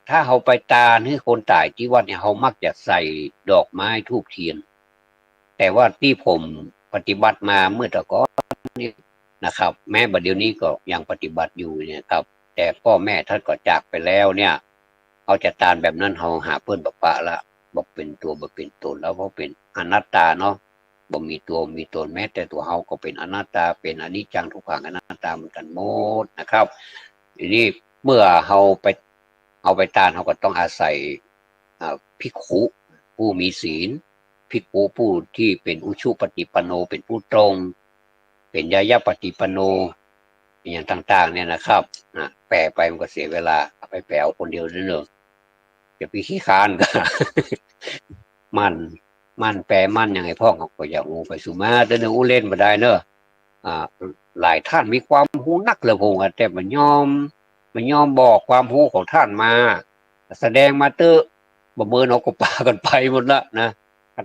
ถ้าเขาไปตาลให้คนตายที่วัดเนี่ยเขามักจะใส่ดอกไม้ธูปเทียนแต่ว่าที่ผมปฏิบัติมาเมื่อแต่ก่อนนี่นะครับแม้บัดเดี๋ยวนี้ก็ยังปฏิบัติอยู่เนี่ยครับแต่พ่อแม่ท่านก็จากไปแล้วเนี่ยเขาจะตานแบบนั้นเขาหาเพื่อนปะละบอกเป็นตัวบอกเป็นตนแล้วเพราะเป็นอนัตตาเนาะบอกมีตัวมีตนแม้แต่ตัวเขาก็เป็นอนัตตาเป็นอนิจจังทุกขังอนัตตาเหมือนกันหมดนะครับทีนี้เมื่อเอาไปตานเขาก็ต้องอาศัยภิกขุผู้มีศีลภิกขุผู้ที่เป็นอุชุปฏิปันโนเป็นผู้ตรงเป็นยายาปฏิปันโนอย่างต่างๆเนี่ยนะครับแปลไปมันก็เสียเวลาเอาไปแปลคนเดียวนั่นเองจะไปขี้คานกันมันแปลมันยังไงพ่อเขาก็อยากงูไปสุมาแต่เนื้อเล่นมาได้เนอะหลายท่านมีความหูนักเลยพงแต่มันยอมบอกความหูของท่านมาแสดงมาเตอบ่เมินเอาก็ปากันไปหมดละนะ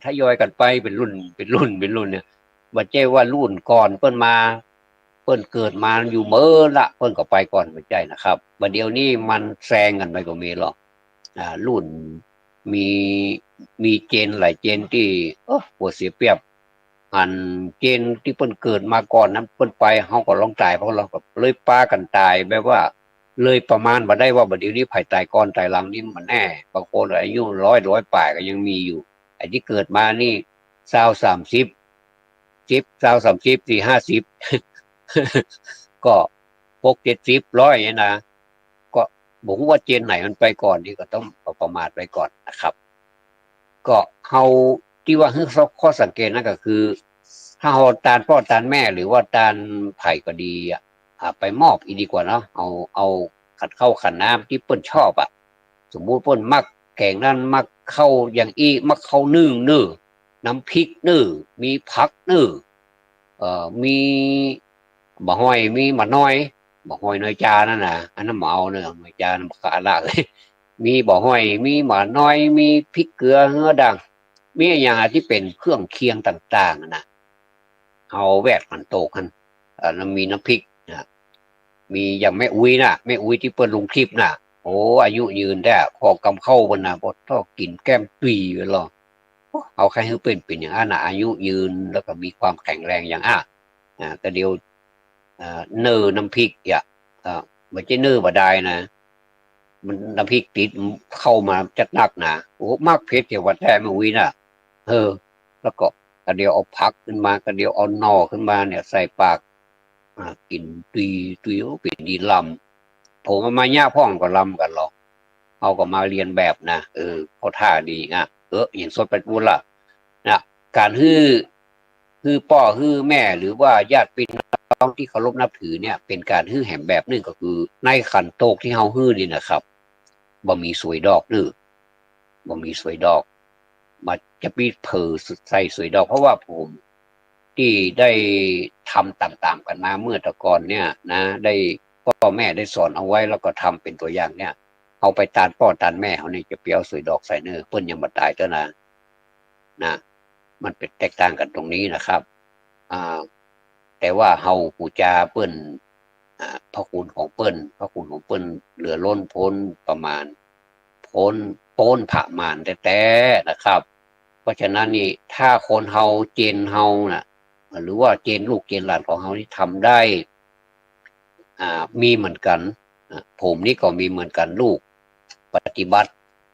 ทยอยกันไปเป็นรุ่นเนี่ยบ่เจ้ว่ารุ่นก่อนเปิ้นมาเปิ้นเกิดมาอยู่เมื่อละเปิ้นก็ไปก่อนบ่ใช่นะครับบัดเดี๋ยวนี้มันแซงกันไปก็มีหรอกรุ่นมีเจนหลายเจนที่หัวเสียเปรียบ หันเกณฑ์ที่เปิ้นเกิดมาก่อนนั้นเปิ้นไปเฮาก็ลองตายเพราะเราก็เลยป้ากันตายแบบว่าเลยประมาณบ่ได้ว่าบัดเดี๋ยวนี้ไผตายก่อนตายหลังนี่มันแน่บางคนอายุ100ป่ายก็ยังมีอยู่ไอ้ที่เกิดมานี่20 30 10 20 30 40 50ก็6 70 100เนี่ยนะก็บ่ฮู้ว่าเจนไหนมันไปก่อนนี่ก็ต้องประมาทไว้ก่อนนะครับก็เฮาที่ว่าข้อสังเกตนั่นก็คือถ้าเฮาตานพ่อตานแม่หรือว่าตานไผก็ดีไปมอบอีกดีกว่าเนาะเอาขัดข้าวขันน้ำที่เปิ้นชอบสมมุติเปิ้นมักแกงนั้นมักเข้าอย่างอีมักเข้านึ่งเน้อน้ำพริกเน้อมีผักเน้อมีบะฮ้อยมีมะน้อยบะฮ้อยน้อยจานั่นน่ะอันนั้นบ่เอาเน้อน้อยจามันขาดละเลยมีบะฮ้อยมีหมาน้อยมีพริกเกลือเฮือดังมีอย่างที่เป็นเครื่องเคียงต่างๆนะเอาแวดมันโตกันแล้วมีน้ำพริกนะมีอย่างแม่อุ้ยนะแม่อุ้ยที่เปิ้นลงคลิปนะโอ้อายุยืนได้พอกำเข้าบนนะบ่ต้องกินแก้มปีไว้หรอเอาใครให้เป็นอย่างนั้นนะอายุยืนแล้วก็มีความแข็งแรงอย่างก็เดียวเนอน้ำพริกมันจะเนอบ่ได้นะมันน้ำพริกติดเข้ามาจัดหนักนะโอ้มากเพชรเกี่ยวกับแท้ไม่อุ้ยนะแล้วก็กระเดียวเอาผักขึ้นมากระเดียวเอาหน่อขึ้นมาเนี่ยใส่ปากกินตุยเป็นดีลำผมมาย่าพ่องก็ลำกันหรอกเอาก็มาเรียนแบบนะเขาท่าดีอย่างสดเป็นบุญละนะการฮื้อพ่อฮื้อแม่หรือว่าญาติพี่น้องที่เคารพนับถือเนี่ยเป็นการฮื้อแหมแบบนึงก็คือในขันโตกที่เฮาฮื้อนี่นะครับบ่มีสวยดอกนึบ่มีสวยดอกมาจะมีเผอใส่สวยดอกเพราะว่าผมที่ได้ทำต่างๆกันมาเมื่อแต่ก่อนเนี่ยนะได้พ่อแม่ได้สอนเอาไว้แล้วก็ทำเป็นตัวอย่างเนี่ยเอาไปตานพ่อตานแม่เขานี่จะเปียวสวยดอกใส่เนื้อเปิ้นยังบ่ตายเท่านะมันเป็นแตกต่างกันตรงนี้นะครับแต่ว่าเฮาผู้จาเปิ้นพระคุณของเปิ้นเหลือล้นพ้นประมาณพ้นโป้นผะมานแต่นะครับเพราะฉะนั้นนี่ถ้าคนเฮาเจนเฮาน่ะหรือว่าเจนลูกเจนหลานของเฮานี่ทำได้มีเหมือนกันผมนี่ก็มีเหมือนกันลูกปฏิบัติ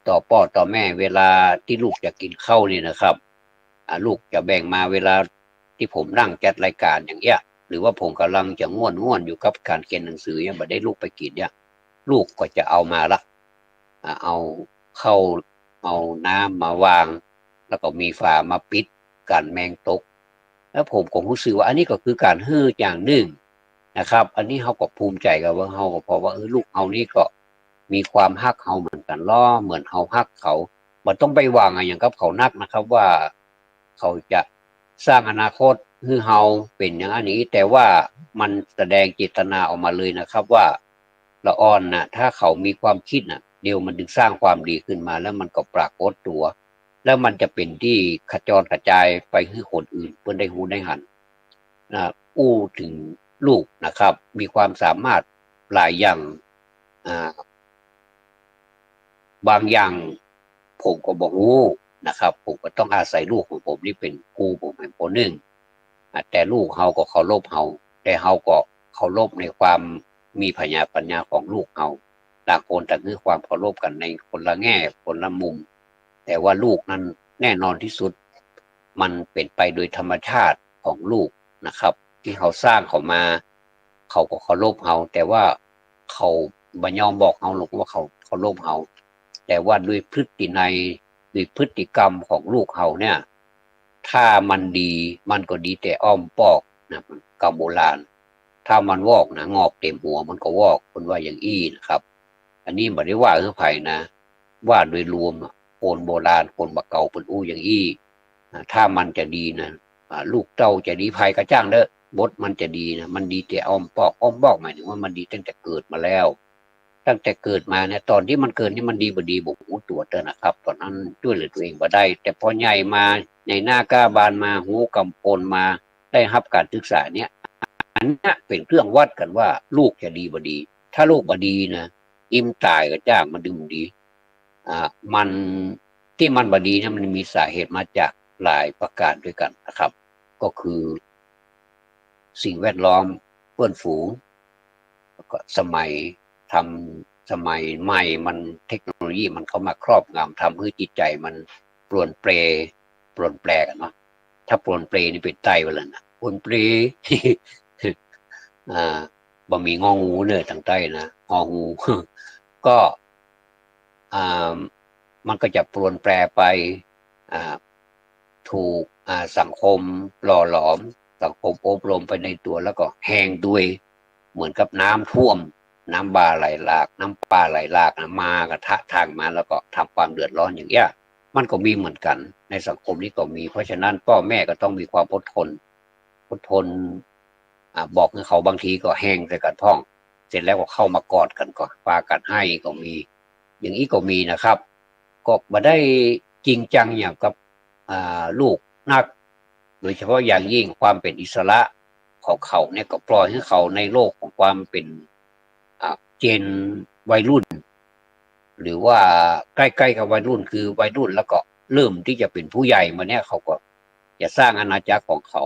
ต่อพ่อต่อแม่เวลาที่ลูกจะกินข้าวนี่นะครับลูกจะแบ่งมาเวลาที่ผมนั่งจัดรายการอย่างเงี้ยหรือว่าผมกำลังจะง่วนอยู่กับการเขียนหนังสือเนี่ยบ่ได้ลูกไปกินเนี่ยลูกก็จะเอามาละเอาเข้าเอาน้ำมาวางแล้วก็มีฝามาปิดกันแมงตกแล้วผมก็รู้สึกว่าอันนี้ก็คือการฮื้ออย่างหนึ่งนะครับอันนี้เขาก็ภูมิใจกับว่าเขาก็เพราะว่าลูกเขานี่ก็มีความฮักเขาเหมือนกันล้อเหมือนเขาฮักเขามันต้องไปวางอย่างกับเขานักนะครับว่าเขาจะสร้างอนาคตให้เฮาเป็นอย่างนี้แต่ว่ามันแสดงเจตนาออกมาเลยนะครับว่าละอ่อนนะถ้าเขามีความคิดเดี๋ยวมันดึงสร้างความดีขึ้นมาแล้วมันก็ปรากฏตัวแล้วมันจะเป็นที่ขจรกระจายไปให้คนอื่นเพื่อได้หูได้หันอู้ถึงลูกนะครับมีความสามารถหลายอย่างบางอย่างผมก็บอกรู้นะครับผมก็ต้องอาศัยลูกของผมนี่เป็นครูผมเป็นคนหนึ่งแต่ลูกเขาก็เคารพเขาแต่เขาก็เคารพในความมีปัญญาของลูกเขาต่างคนต่างมีความเคารพกันในคนละแง่คนละมุมแต่ว่าลูกนั้นแน่นอนที่สุดมันเป็นไปโดยธรรมชาติของลูกนะครับที่เขาสร้างเขามาเขาก็เคารพเขาแต่ว่าเขาบ่ยอมบอกเขาหรอกว่าเขาเคารพเขาแต่ว่าด้วยพฤตินัยด้วยพฤติกรรมของลูกเขาเนี่ยถ้ามันดีมันก็ดีแต่อ้อมปอกนะกรรมโบราณถ้ามันวอกนะงอกเต็มหัวมันก็วอกคนว่าอย่างอี้นะครับอันนี้ไม่ได้ว่าคือไผนะว่าโดยรวมคนโบราณคนบักเก่าเป็นอู้อย่างอี้ถ้ามันจะดีนะลูกเต้าจะดีภัยกระจ้างเด้อบทมันจะดีนะมันดีแต่อ้อมปอกหมายถึงว่ามันดีตั้งแต่เกิดมาแล้วตั้งแต่เกิดมาเนี่ยตอนที่มันเกิดนี่มันดีบ่ดีบ่หูตัวเด้อนะครับตอนนั้นช่วยเหลือตัวเองบ่ได้แต่พอใหญ่มาใหญ่หน้ากล้าบานมาหูกำปนมาได้รับการศึกษาเนี่ยอันนี้เป็นเครื่องวัดกันว่าลูกจะดีบ่ดีถ้าลูกบ่ดีนะอิ่มตายก็จ้างมันดึงดีมันที่มันบ่ดีเนี่ยมันมีสาเหตุมาจากหลายประการด้วยกันนะครับ ก็คือสิ่งแวดล้อมเพื่อนฝูงแล้วก็สมัยใหม่มันเทคโนโลยีมันเข้ามาครอบงำทำให้จิตใจมันปรวนเปรกันเนาะถ้าปรวนเปรนี่เป็นไตไปแล้วนะปรวนเปร บ่มีงองูเนอทางใต้นะงองู ก็มันก็จะปรวนแปรไปถูกสังคมหล่อหลอมสังคมอบรมไปในตัวแล้วก็แห้งด้วยเหมือนกับน้ำท่วมน้ำบาไหลหลากน้ำป่าไหลหลากนะมากระทะทางมาแล้วก็ทำความเดือดร้อนอย่างเงี้ยมันก็มีเหมือนกันในสังคมนี้ก็มีเพราะฉะนั้นพ่อแม่ก็ต้องมีความอดทนบอกให้เขาบางทีก็แห้งใส่กันพ้องเสร็จแล้วก็เข้ามากอดกันก็ปากันให้ก็มีอย่างนี้ก็มีนะครับก็มาได้จริงจังอย่างกับลูกนักโดยเฉพาะอย่างยิ่งความเป็นอิสระของเขาเนี่ยก็ปล่อยให้เขาในโลกของความเป็นเจนวัยรุ่นหรือว่าใกล้ๆกับวัยรุ่นคือวัยรุ่นแล้วก็เริ่มที่จะเป็นผู้ใหญ่มาเนี่ยเขาก็จะสร้างอาณาจักรของเขา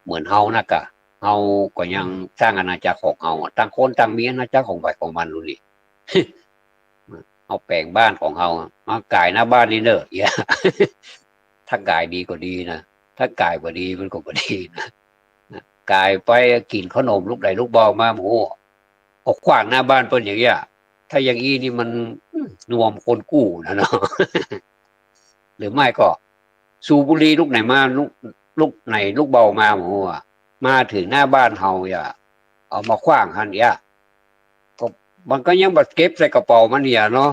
เหมือนเฮานะกะเฮาก็ยังสร้างอาณาจักรของเฮาต่างคนต่างมีอาณาจักรของใครของมันรู้ดิ เอาแปลงบ้านของเฮามากายหน้าบ้านนี่เนอะอย่า ถ้ากายดีก็ดีนะถ้ากายบ่ดีมันก็บ่ดีนะกายไปกินขนมลูกใดลูกเบามาโอ้ออกขวางหน้าบ้านเปิ้นอย่างเงี้ยถ้าอย่างนี้นี่มันนวมคนกู้นะเนาะ หรือไม่ก็สูบบุหรี่ลูกไหนมาลูกไหนลูกเบามาโอ้มาถึงหน้าบ้านเฮาอย่าเอามาขว้างหันอย่าก็มันก็ยังบัดเก็บใส่กระเป๋ามันเนี่ยเนาะ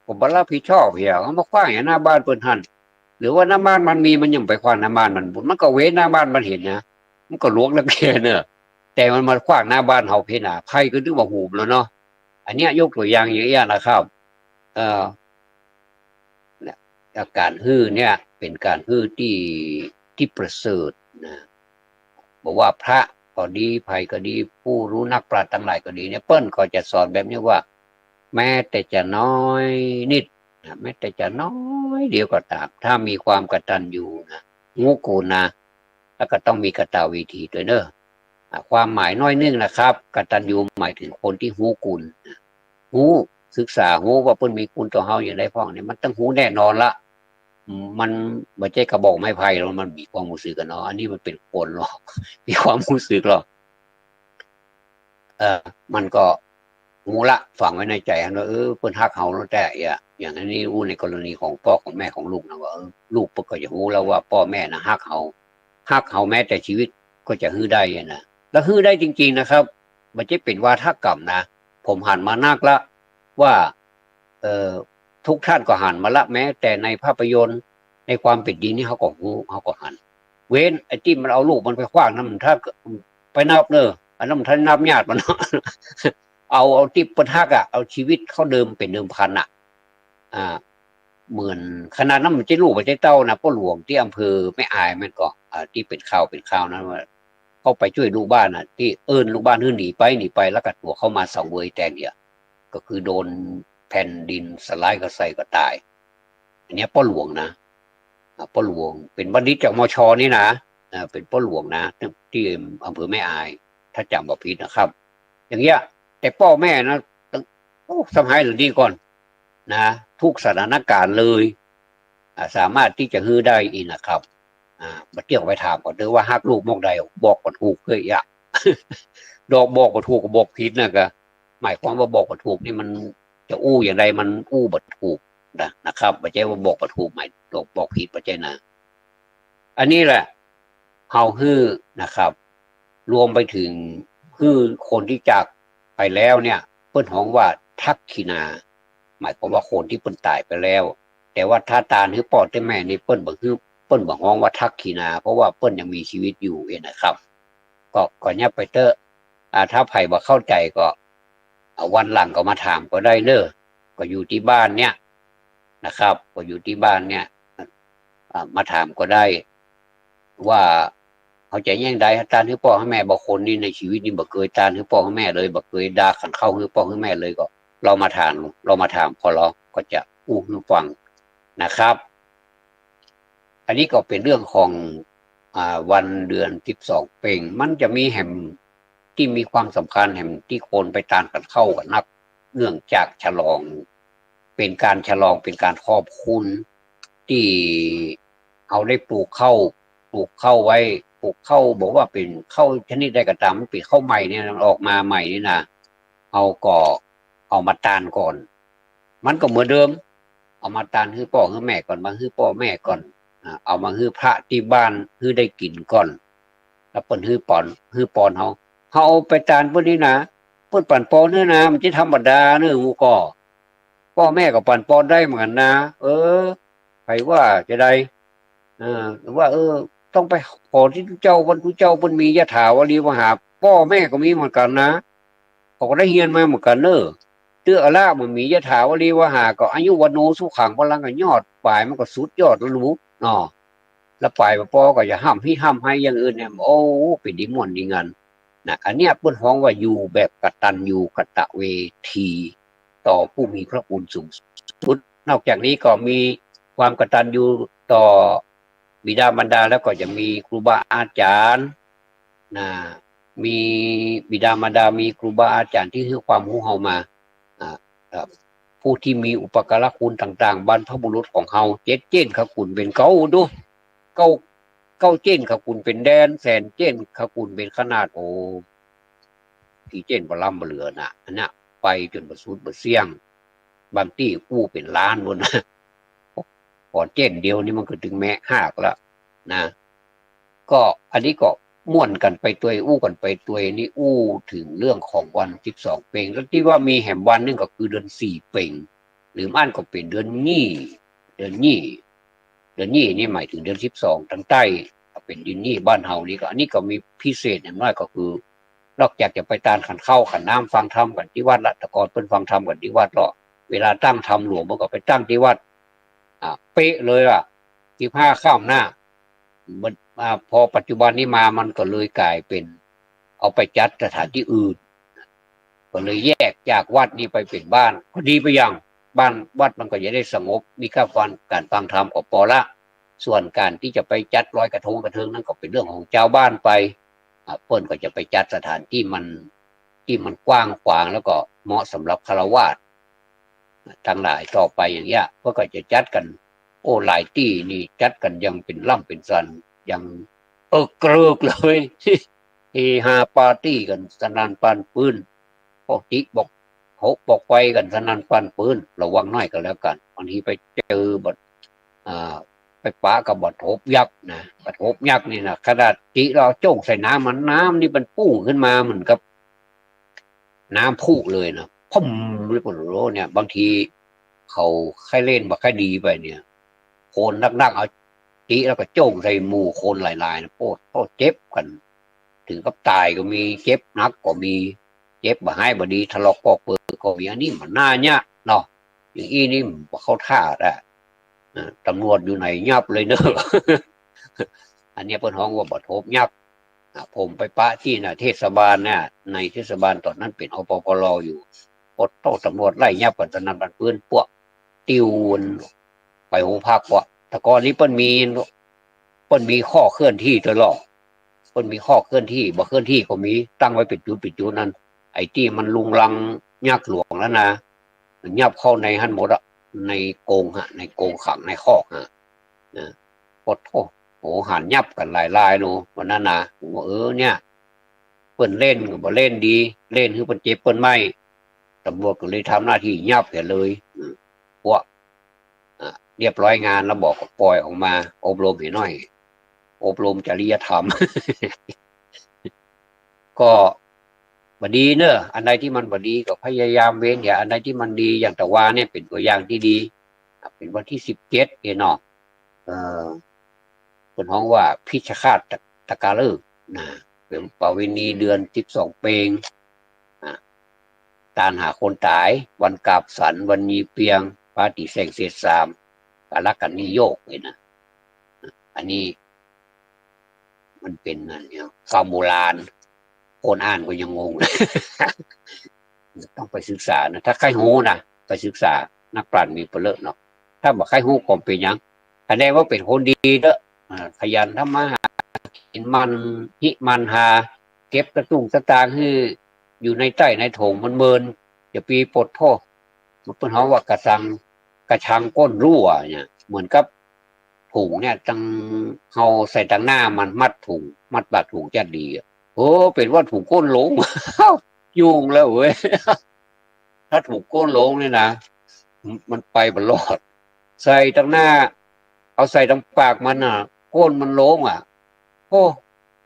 ผมบ่รับผิดชอบเหี่ยเอามาขว้างอย่างหน้าบ้านเปิ้นหันหรือว่าหน้าบ้านมันมีมันยังไปขว้างหน้าบ้านมันก็เว้นหน้าบ้านมันเห็นนะมันก็ลวกแล้วแค่เนอะแต่มันมาขว้างหน้าบ้านเฮาเพน่ะไผก็นึกว่าหูมแล้วเนาะอันเนี้ยยกตัวอย่างอย่างเงี้ยนะครับเอ่อการฮื้อเนี่ยเป็นการฮื้อที่ประเสริฐนะบอกว่าพระก็ดีภัยก็ดีผู้รู้นักปราชญ์ทั้งหลายก็ดีเนี่ยเปิ้ลก็จะสอนแบบนี้ว่าแม้แต่จะน้อยนิดนะแม้แต่จะน้อยเดียวก็ตามถ้ามีความกตัญญูนะงูกูนะแล้วก็ต้องมีกตวิธีด้วยเนอะความหมายน้อยนึงนะครับกตัญญูหมายถึงคนที่ฮู้กุลฮู้ศึกษาฮู้ว่าเปิ้นมีคุณต่อเฮาอย่างไรพ้องเนี่ยมันต้องฮู้แน่นอนละมันไม่ใช่กระบอกไม้ไผ่แล้วมันมีความรู้สึกกันเนาะอันนี้มันเป็นคนหรอก มีความรู้สึกหรอกมันก็หูละฝังไว้ในใจว่าเพิ่นฮักเฮาแล้วแต่อย่างนี้รู้ในกรณีของพ่อของแม่ของลูกนะว่าลูกก็จะรู้แล้วว่าพ่อแม่นะฮักเฮาแม้แต่ชีวิตก็จะฮื้อได้นะแล้วฮื้อได้จริงๆนะครับมันจะเป็นวาทกรรมนะผมหันมานักละว่าทุกท่านก็หันมาละแม้แต่ในภาพยนตร์ในความเป็นจริงนี่เขาก็ฮู้เขาก็หันเว้นไอ้ที่มันเอาลูกมันไปขว้างน้ำมันถ้าไปนับเนอะอันนั้นมันท่านนับญาติมัน เอาที่ปะทักเอาชีวิตเขาเดิมเป็นเดิมพันเหมือนขนาดนั้นมันจะลูกมันจะเต้านะพ่อหลวงที่อำเภอแม่อายมันก็ที่เป็นข่าวนั้นว่าเขาไปช่วยลูกบ้านที่ลูกบ้านหนีไปแล้วก็ตัวเข้ามาสังเวยแต่เนี่ยก็คือโดนแผ่นดินสลายก็ใส่ก็ตายอันนี้พ่อหลวงนะพ่อหลวงเป็นบัณฑิตจากมชนี่นะเป็นพ่อหลวงนะที่อำเภอแม่อายถ้าจำบ่ผิดนะครับอย่างเงี้ยแต่พ่อแม่นะสมัยหรือดีก่อนนะทุกสถานการณ์เลยสามารถที่จะฮื้อได้อีกนะครับมาเที่ยวไปถามก่อนเด้อว่าฮักลูกมองใดบอกก่อนถูกเคยอยากดอกบอกก่อนถูกก็บอกผิดนะก็หมายความว่าบอกก่อนถูกนี่มันจะอู้อย่างไรมันอู้บ่ถูกนะครับไม่ใช่ว่าบอกบ่ถูกหมายบอกผิดไม่ใช่นะอันนี้แหละเฮาฮื้อนะครับรวมไปถึงฮื้อคนที่จากไปแล้วเนี่ยเปิ้นฮ้องว่าทักขินาหมายความว่าคนที่เปิ้นตายไปแล้วแต่ว่าถ้าตาหรือปอดได้แม่นี่เปิ้นบ่ฮื้อเปิ้นบ่ฮ้องว่าทักขินาเพราะว่าเปิ้นยังมีชีวิตอยู่นะครับก็เนี่ยไปเตอถ้าไผบ่เข้าใจก็วันหลังก็มาถามก็ได้เด้อก็อยู่ที่บ้านเนี่ยนะครับก็อยู่ที่บ้านเนี่ยมาถามก็ได้ว่าเขาจะแย่งได้ตานให้พ่อให้แม่บางคนนี่ในชีวิตนี่บ่เคยตานให้พ่อให้แม่เลยบ่เคยด่าขันเข้าให้พ่อให้แม่เลยก็เรามาถามพอเราก็จะให้ฟังนะครับอันนี้ก็เป็นเรื่องของ วันเดือน12เป่งมันจะมีแห่มที่มีความสำคัญแห่มที่คนไปตามกันเข้ากันนักเนื่องจากฉลองเป็นการฉลองเป็นการขอบคุณที่เอาได้ปลูกเข้าไว้ปลูกเข้าบอกว่าเป็นเข้าชนิดใดก็ตามมันเป็นเข้าใหม่เนี่ยออกมาใหม่นี่นะเอาก็เอามาตานก่อนมันก็เหมือนเดิมเอามาตานให้พ่อให้แม่ก่อนมาให้พ่อแม่ก่อนเอามาให้พระที่บ้านให้ได้กินก่อนแล้วเปิ้นให้ปอนเฮาเอาไปตานเปิ้นนี่นะเปิ้นปั่นปอนเนื้อนะมันจะธรรมดาเนื้อหมูก็พ่อแม่ก็ปั่นปอนได้เหมือนนะใครว่าจะได้หรือว่าต้องไปขอที่เจ้าวันทุเจ้าเปิ้นมียะถาวรีวหาพ่อแม่ก็มีเหมือนกันนะเขาก็ได้เรียนมาเหมือนกันเน้อเตื้ออะล่ามันมียะถาวรีวหาก็อายุวันโนสุขังพลังก็ยอดปลายมันก็สุดยอดแล้วรู้เนาะแล้วปลายปอก็จะห้ามให้อย่างอื่นเนี่ยโอ้เป็นดีม่วนดีงานนะอันเนี้ยเปิ้นฮ้องว่าอยู่แบบกตัญญูกตเวทีต่อผู้มีพระคุณสูงสุดนอกจากนี้ก็มีความกตัญญูต่อบิดามารดาแล้วก็จะมีครูบาอาจารย์นะมีบิดามารดามีครูบาอาจารย์ที่ให้ความรู้เฮามาผู้ที่มีอุปการะคุณต่างๆบรรพบุรุษของเฮาเจ็ดเจนขคุณเป็นเก้าดูเก้าเจนขคุณเป็นแดนแสนเจนขคุณเป็นขนาดโอ้ที่เจนบ่ล่ำบ่เหลือน่ะอันน่ะไปจนบ่สุดบ่เสี่ยงบางที่กู้เป็นล้านบ่นะพอเจนเดียวนี่มันก็ถึงแม้หากแล้วนะก็อันนี้ก็ม่วนกันไปตัวอู้กันไปตัวนี่อู้ถึงเรื่องของวัน12เป่งแล้วที่ว่ามีแหมวันนึงก็คือเดือน4เป่งหรืออันก็เป็นเดือนนี้เดือนนี้นี่หมายถึงเดือน12ทางใต้เป็นเดือนนี้บ้านเฮานี่ก็อันนี้ก็มีพิเศษอย่างน้อยก็คือนอกจากจะไปตานขันเข้าขันน้ำฟังธรรมกันที่วัดละแต่ก่อนเพิ่นฟังธรรมกันที่วัดเวลาตั้งธรรมหลวงมันก็ไปตั้งที่วัดเป๊ะเลย15ข้ามหน้ามันพอปัจจุบันนี้มามันก็เลยกลายเป็นเอาไปจัดสถานที่อื่นก็เลยแยกจากวัดนี้ไปเป็นบ้านก็ดีไปอย่างบ้านวัดมันก็จะได้สงบมีการฟังธรรมก็พอละส่วนการที่จะไปจัดลอยกระทงกระเทิงนั่นก็เป็นเรื่องของเจ้าบ้านไปเพิ่นก็จะไปจัดสถานที่มันกว้างขวางแล้วก็เหมาะสำหรับฆราวาสทั้งหลายต่อไปอย่างเงี้ยเพื่อก็จะจัดกันโอ้หลายที่นี่จัดกันยังเป็นล่ำเป็นสันยังเกลิกเลยเฮฮาปาร์ตี้กันสนั่นปานปืนพวกจิบอกไปกันสนั่นปานปืนระวังน้อยก็แล้วกันบางทีไปเจอบทไปปะกับบทโหบยักษ์นะบทโหบยักษ์นี่นะขนาดจิเราโจ้งใส่น้ำมันน้ำนี่มันปุ้งขึ้นมาเหมือนกับน้ำพุเลยนะพุ่มเลยปนโรเนี่ยบางทีเขาใครเล่นบักใครดีไปเนี่ยโคนนักเอาจิแล้วก็โจ้งใส่หมู่โคนหลายๆนะโคตรเจ็บกันถึงกับตายก็มีเจ็บนักก็มีเจ็บบ่ให้บ่ดีทะเลาะปอกเปิดก็มีอันนี้มันน่าเนี่ยเนาะอย่างนี้นี่บ่เข้าท่าได้ตำรวจอยู่ไหนยับเลยเนอะอันนี้เพิ่นฮ้องว่าบ่ทบยับผมไปปะที่เทศบาลเนี่ยในเทศบาลตอนนั้นเป็นอปปลอยู่ปดโต้ตำรวจไล่ยับกันสนั่นบันปืนพวกติวไปโรงพักว่าแต่ก่อนนี้เปิ้นมีข้อเคลื่อนที่ตลอดเปิ้นมีข้อเคลื่อนที่บ่เคลื่อนที่ก็มีตั้งไว้เป็นจุดนั้นไอ้ที่มันลุงลังยักหลวงแล้วนะมันยับเข้าในหันหมดในโกงในโกงขังในคอกนะปดโหหันยับกันหลายๆนูวันนั้นนะเนี่ยเปิ้นเล่นก็บ่เล่นดีเล่นคือเปิ้นเจ็บเปิ้นไม่ตำรวจก็เลยทำหน้าที่ยับแกเลยพวกเรียบร้อยงานแล้วบอกก็ปล่อยออกมาอบรมให้หน่อยอบรมจริยธรรม ก็บดีเนอะอันใดที่มันบดีก็พยายามเว้นอย่าอันใดที่มันดีอย่างแต่ว่าเนี่ยเป็นตัวอย่างที่ดีเป็นวันที่17เนาะเป็นห้องว่าพิชคาตตะกาเลิกนะเป็นประเวณีเดือน12เปงตานหาคนตายวันกาบสันวันมีเปียงปาติแสงเศษสามกาลกันนิโยกเลยนะอันนี้มันเป็นเนี่ยคำโบราณคนอ่านก็ยังงง ต้องไปศึกษานะถ้าใครหูนะไปศึกษานักปราชญ์มีเปลือกเนาะถ้าบอกใครหูก็เป็นยังแสดงว่าเป็นคนดีเด้อขยันทำมาหา กินมันหิมันหาเก็บกระตุ้งสตางค์ให้อยู่ในใต้ในโถงมันเมินจะปีปลดพ่อมันเป็นเขาว่ากระชังก้นรั่วเนี่ยเหมือนกับถุงเนี่ยจังเขาใส่ตังหน้ามันมัดถุงมัดบาดถุงจะดีโอ้เป็นว่าถุงก้นหลง ยุ่งแล้วเว้ยถ้าถูกก้นหลงเนี่ยนะมันไปบลอดใส่ตังหน้าเอาใส่ตังปากมันอ่ะก้นมันโลงอ่ะโอ้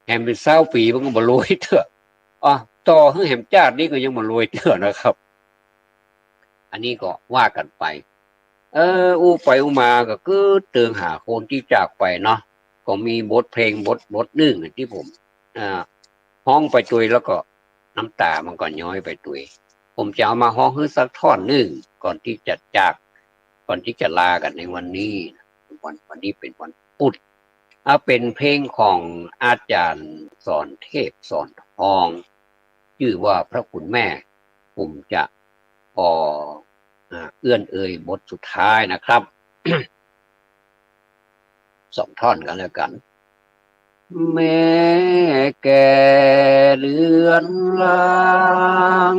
แหมเป็น20 ปีมันก็บ่รวยเถอะอ่ะต่อให้แหมจาดนี่ก็ยังบ่รวยเถอะนะครับอันนี้ก็ว่ากันไปอู้ไปอู้มาก็คือเตือนหาคนที่จากไปเนาะก็มีบทเพลงบทหนึ่งที่ผมฮ้องไปตุยแล้วก็น้ำตามันก็ย้อยไปตุยผมจะเอามาฮ้องให้สักท่อนหนึ่งก่อนที่จะจากก่อนที่จะลากันในวันนี้วันนี้เป็นวันพุธเป็นเพลงของอาจารย์สอนเทพสอนทองชื่อว่าพระคุณแม่ผมจะพอเอื้อนเอ่ยบทสุดท้ายนะครับ 2 ท่อนกันแล้วกันแม่แก่เลือนลาง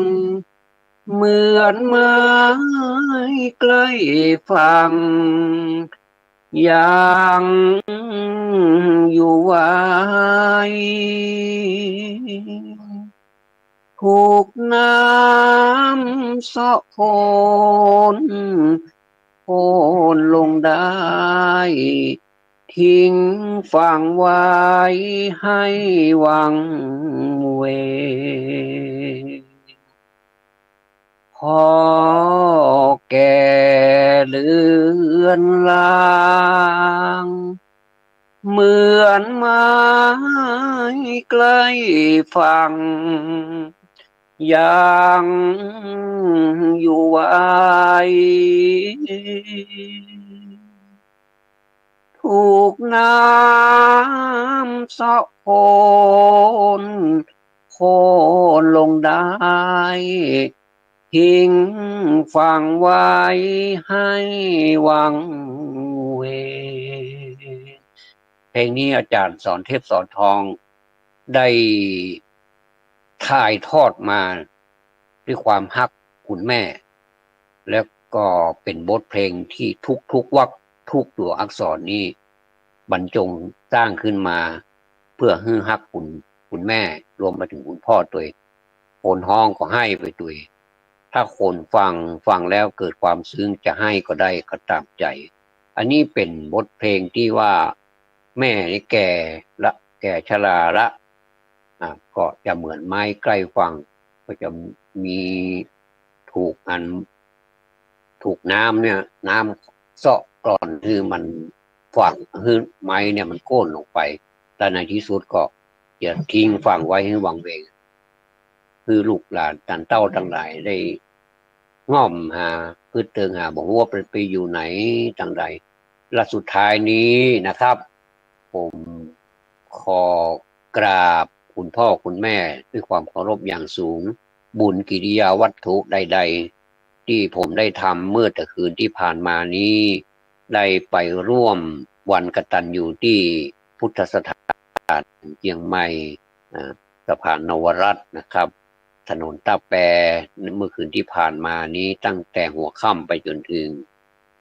เหมือนไม้ใกล้ฝั่งยังอยู่ไว้ถูกน้ำเสาะโคนโคนลงได้ทิ้งฝังไว้ให้วังเวพอแก่เลือนลางเหมือนไม้ใกล้ฝั่งยังอยู่ไว้ถูกน้ำเสาะโคนโคนลงได้ทิ้งฝังไว้ให้วังเวเพลงนี้อาจารย์สอนเทพสอนทองได้ถ่ายทอดมาด้วยความฮักคุณแม่แล้วก็เป็นบทเพลงที่ทุกวรรคทุกตัวอักษรนี้บรรจงสร้างขึ้นมาเพื่อให้ฮักคุณแม่รวมมาถึงคุณพ่อตัวคนห้องก็ให้ไปตัวถ้าคนฟังแล้วเกิดความซึ้งจะให้ก็ได้ก็ตามใจอันนี้เป็นบทเพลงที่ว่าแม่นี่แก่ชราละก็จะเหมือนไม้ใกล้ฝั่งก็จะมีถูกน้ำเนี่ยน้ำเซาะก่อนคือมันฝังคือไม้เนี่ยมันโค่นลงไปแต่ในที่สุดก็จะทิ้งฝังไว้ให้วังเวงคือลูกหลานตันเต้าทั้งหลายได้ง่อมหาพืชเติงหาบอกว่าไปอยู่ไหนจังใดและสุดท้ายนี้นะครับผมขอกราบคุณพ่อคุณแม่ด้วยความเคารพอย่างสูงบุญกิริยาวัตถุใดๆที่ผมได้ทำเมื่อแต่คืนที่ผ่านมานี้ได้ไปร่วมวันกตัญญูที่พุทธสถานเชียงใหม่สะพานนวรัตน์นะครับถนนตาแปเมื่อคืนที่ผ่านมานี้ตั้งแต่หัวค่ำไปจนถึง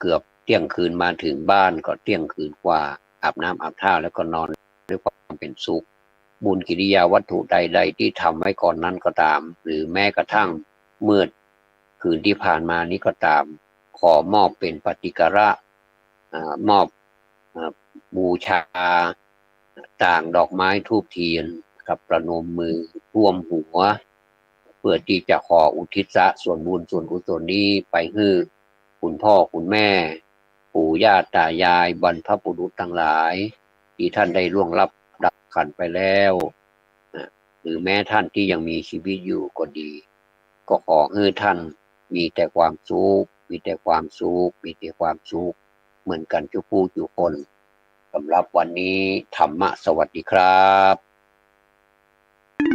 เกือบเที่ยงคืนมาถึงบ้านก็เที่ยงคืนกว่าอาบน้ำอาบท่าแล้วก็นอนด้วยความเป็นสุขบุญกิริยาวัตถุใดๆที่ทำไว้ก่อนนั้นก็ตามหรือแม้กระทั่งเมื่อคืนที่ผ่านมานี้ก็ตามขอมอบเป็นปฏิการะมอบบูชาต่างดอกไม้ธูปเทียนกับประนมมือท่วมหัวเพื่อที่จะขออุทิศส่วนบุญส่วนกุศลนี้ไปให้คุณพ่อคุณแม่ปู่ย่าตายายบรรพบุรุษทั้งหลายที่ท่านได้ล่วงลับดับขันไปแล้วหรือแม้ท่านที่ยังมีชีวิตอยู่ก็ดีก็ขอให้ท่านมีแต่ความสุขมีแต่ความสุขมีแต่ความสุขเหมือนกันทุกผู้ทุกคนสำหรับวันนี้ธรรมะสวัสดีครับ